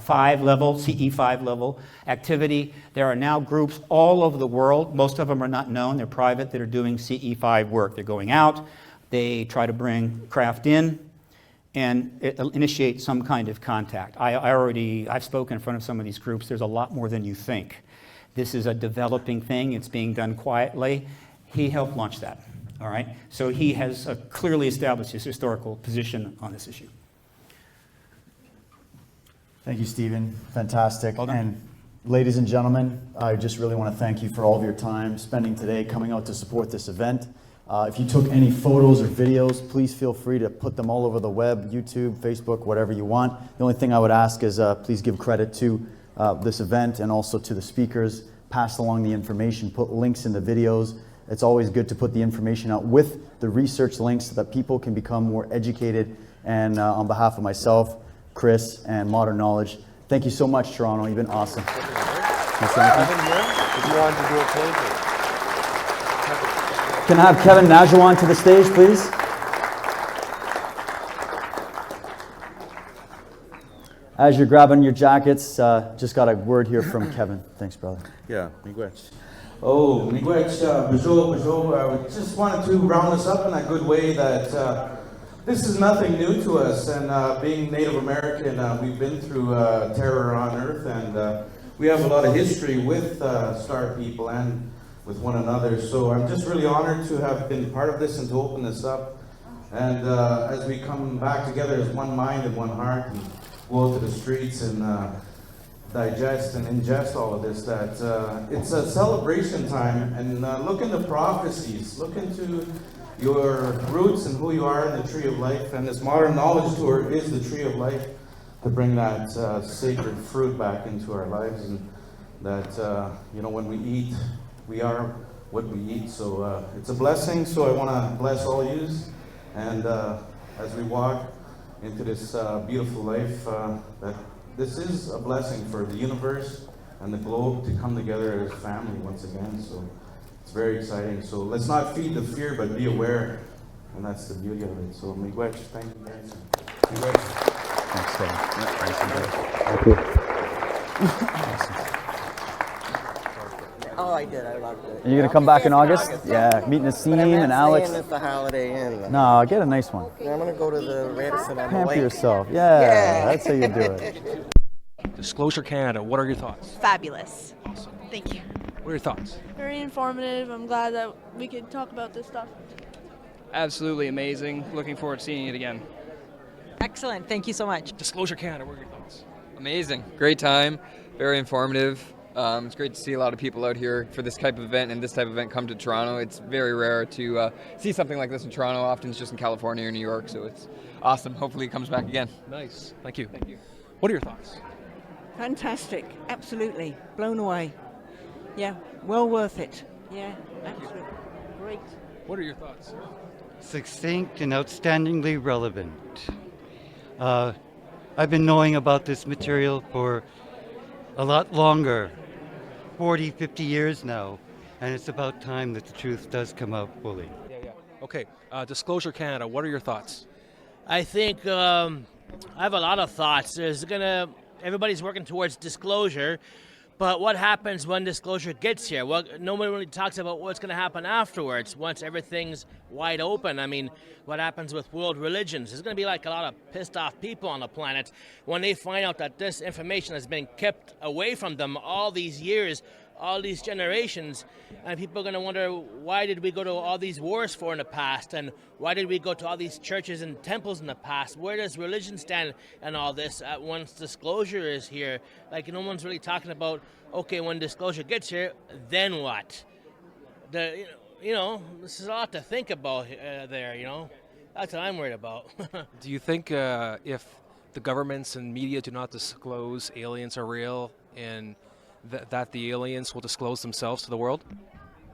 5 level, CE5 level activity. There are now groups all over the world. Most of them are not known. They're private that are doing CE5 work. They're going out. They try to bring craft in and initiate some kind of contact. I've spoken in front of some of these groups. There's a lot more than you think. This is a developing thing. It's being done quietly. He helped launch that, all right? So he has clearly established his historical position on this issue. Thank you, Stephen. Fantastic. Well done. And ladies and gentlemen, I just really want to thank you for all of your time spending today coming out to support this event. If you took any photos or videos, please feel free to put them all over the web, YouTube, Facebook, whatever you want. The only thing I would ask is please give credit to this event and also to the speakers. Pass along the information, put links in the videos. It's always good to put the information out with the research links so that people can become more educated. And on behalf of myself, Chris, and Modern Knowledge, thank you so much, Toronto. You've been awesome. Can I have Kevin Najawan to the stage, please? As you're grabbing your jackets, just got a word here from Kevin. Thanks, brother. Yeah, miigwech. Oh, miigwech, Bajo. I just wanted to round this up in a good way that this is nothing new to us. And being Native American, we've been through terror on Earth, and we have a lot of history with Star people and with one another. So I'm just really honored to have been part of this and to open this up. And as we come back together as one mind and one heart and go out to the streets and digest and ingest all of this, that it's a celebration time. And look into prophecies, look into your roots and who you are in the Tree of Life. And this Modern Knowledge Tour is the Tree of Life to bring that sacred fruit back into our lives. And that, you know, when we eat, we are what we eat. So it's a blessing. So I want to bless all yous. And as we walk into this beautiful life, that this is a blessing for the universe and the globe to come together as family once again. So it's very exciting. So let's not feed the fear, but be aware. And that's the beauty of it. So miigwech, thank you guys. Miigwech. Thanks, Kevin. Thank you. Oh, I did. I loved it. Are you going to come back in August? Yeah, meeting Nassim and Alex. At the Holiday Inn. No, get a nice one. I'm going to go to the Radisson on the Pamper lake. yourself. Yeah, that's how you do it. Disclosure Canada, what are your thoughts? Fabulous. Awesome. Thank you. What are your thoughts? Very informative. I'm glad that we could talk about this stuff. Absolutely amazing. Looking forward to seeing it again. Excellent. Thank you so much. Disclosure Canada, what are your thoughts? Amazing. Great time. Very informative. It's great to see a lot of people out here for this type of event, and this type of event come to Toronto. It's very rare to see something like this in Toronto. Often it's just in California or New York, so it's awesome. Hopefully it comes back again. Nice. Thank you. Thank you. What are your thoughts? Fantastic. Absolutely. Blown away. Yeah. Well worth it. Yeah. Absolutely. Great. What are your thoughts? Succinct and outstandingly relevant. I've been knowing about this material for a lot longer, 40, 50 years now, and it's about time that the truth does come out fully. Okay, Disclosure Canada, what are your thoughts? I think I have a lot of thoughts. Everybody's working towards disclosure, but what happens when disclosure gets here? Well, nobody really talks about what's going to happen afterwards once everything's wide open. I mean, what happens with world religions? There's going to be like a lot of pissed off people on the planet when they find out that this information has been kept away from them all these years, all these generations, and people are going to wonder, why did we go to all these wars for in the past, and why did we go to all these churches and temples in the past? Where does religion stand in all this once disclosure is here? Like, no one's really talking about, okay, when disclosure gets here, then what? This is a lot to think about there, That's what I'm worried about. Do you think if the governments and media do not disclose aliens are real, and that the aliens will disclose themselves to the world?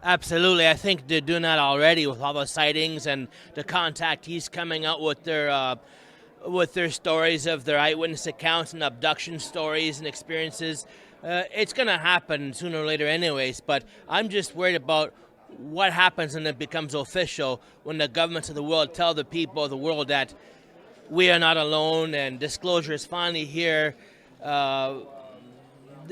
Absolutely. I think they're doing that already with all the sightings and the contactees coming out with their stories of their eyewitness accounts and abduction stories and experiences. It's going to happen sooner or later anyways, but I'm just worried about what happens when it becomes official, when the governments of the world tell the people of the world that we are not alone and disclosure is finally here.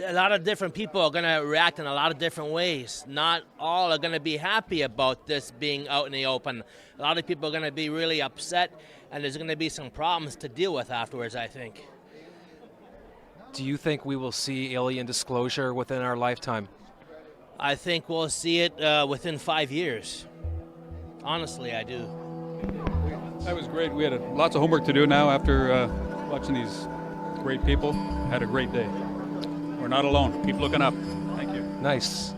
A lot of different people are going to react in a lot of different ways. Not all are going to be happy about this being out in the open. A lot of people are going to be really upset, and there's going to be some problems to deal with afterwards, I think. Do you think we will see alien disclosure within our lifetime? I think we'll see it within 5 years. Honestly, I do. That was great. We had lots of homework to do now after watching these great people. Had a great day. We're not alone. Keep looking up. Thank you. Nice.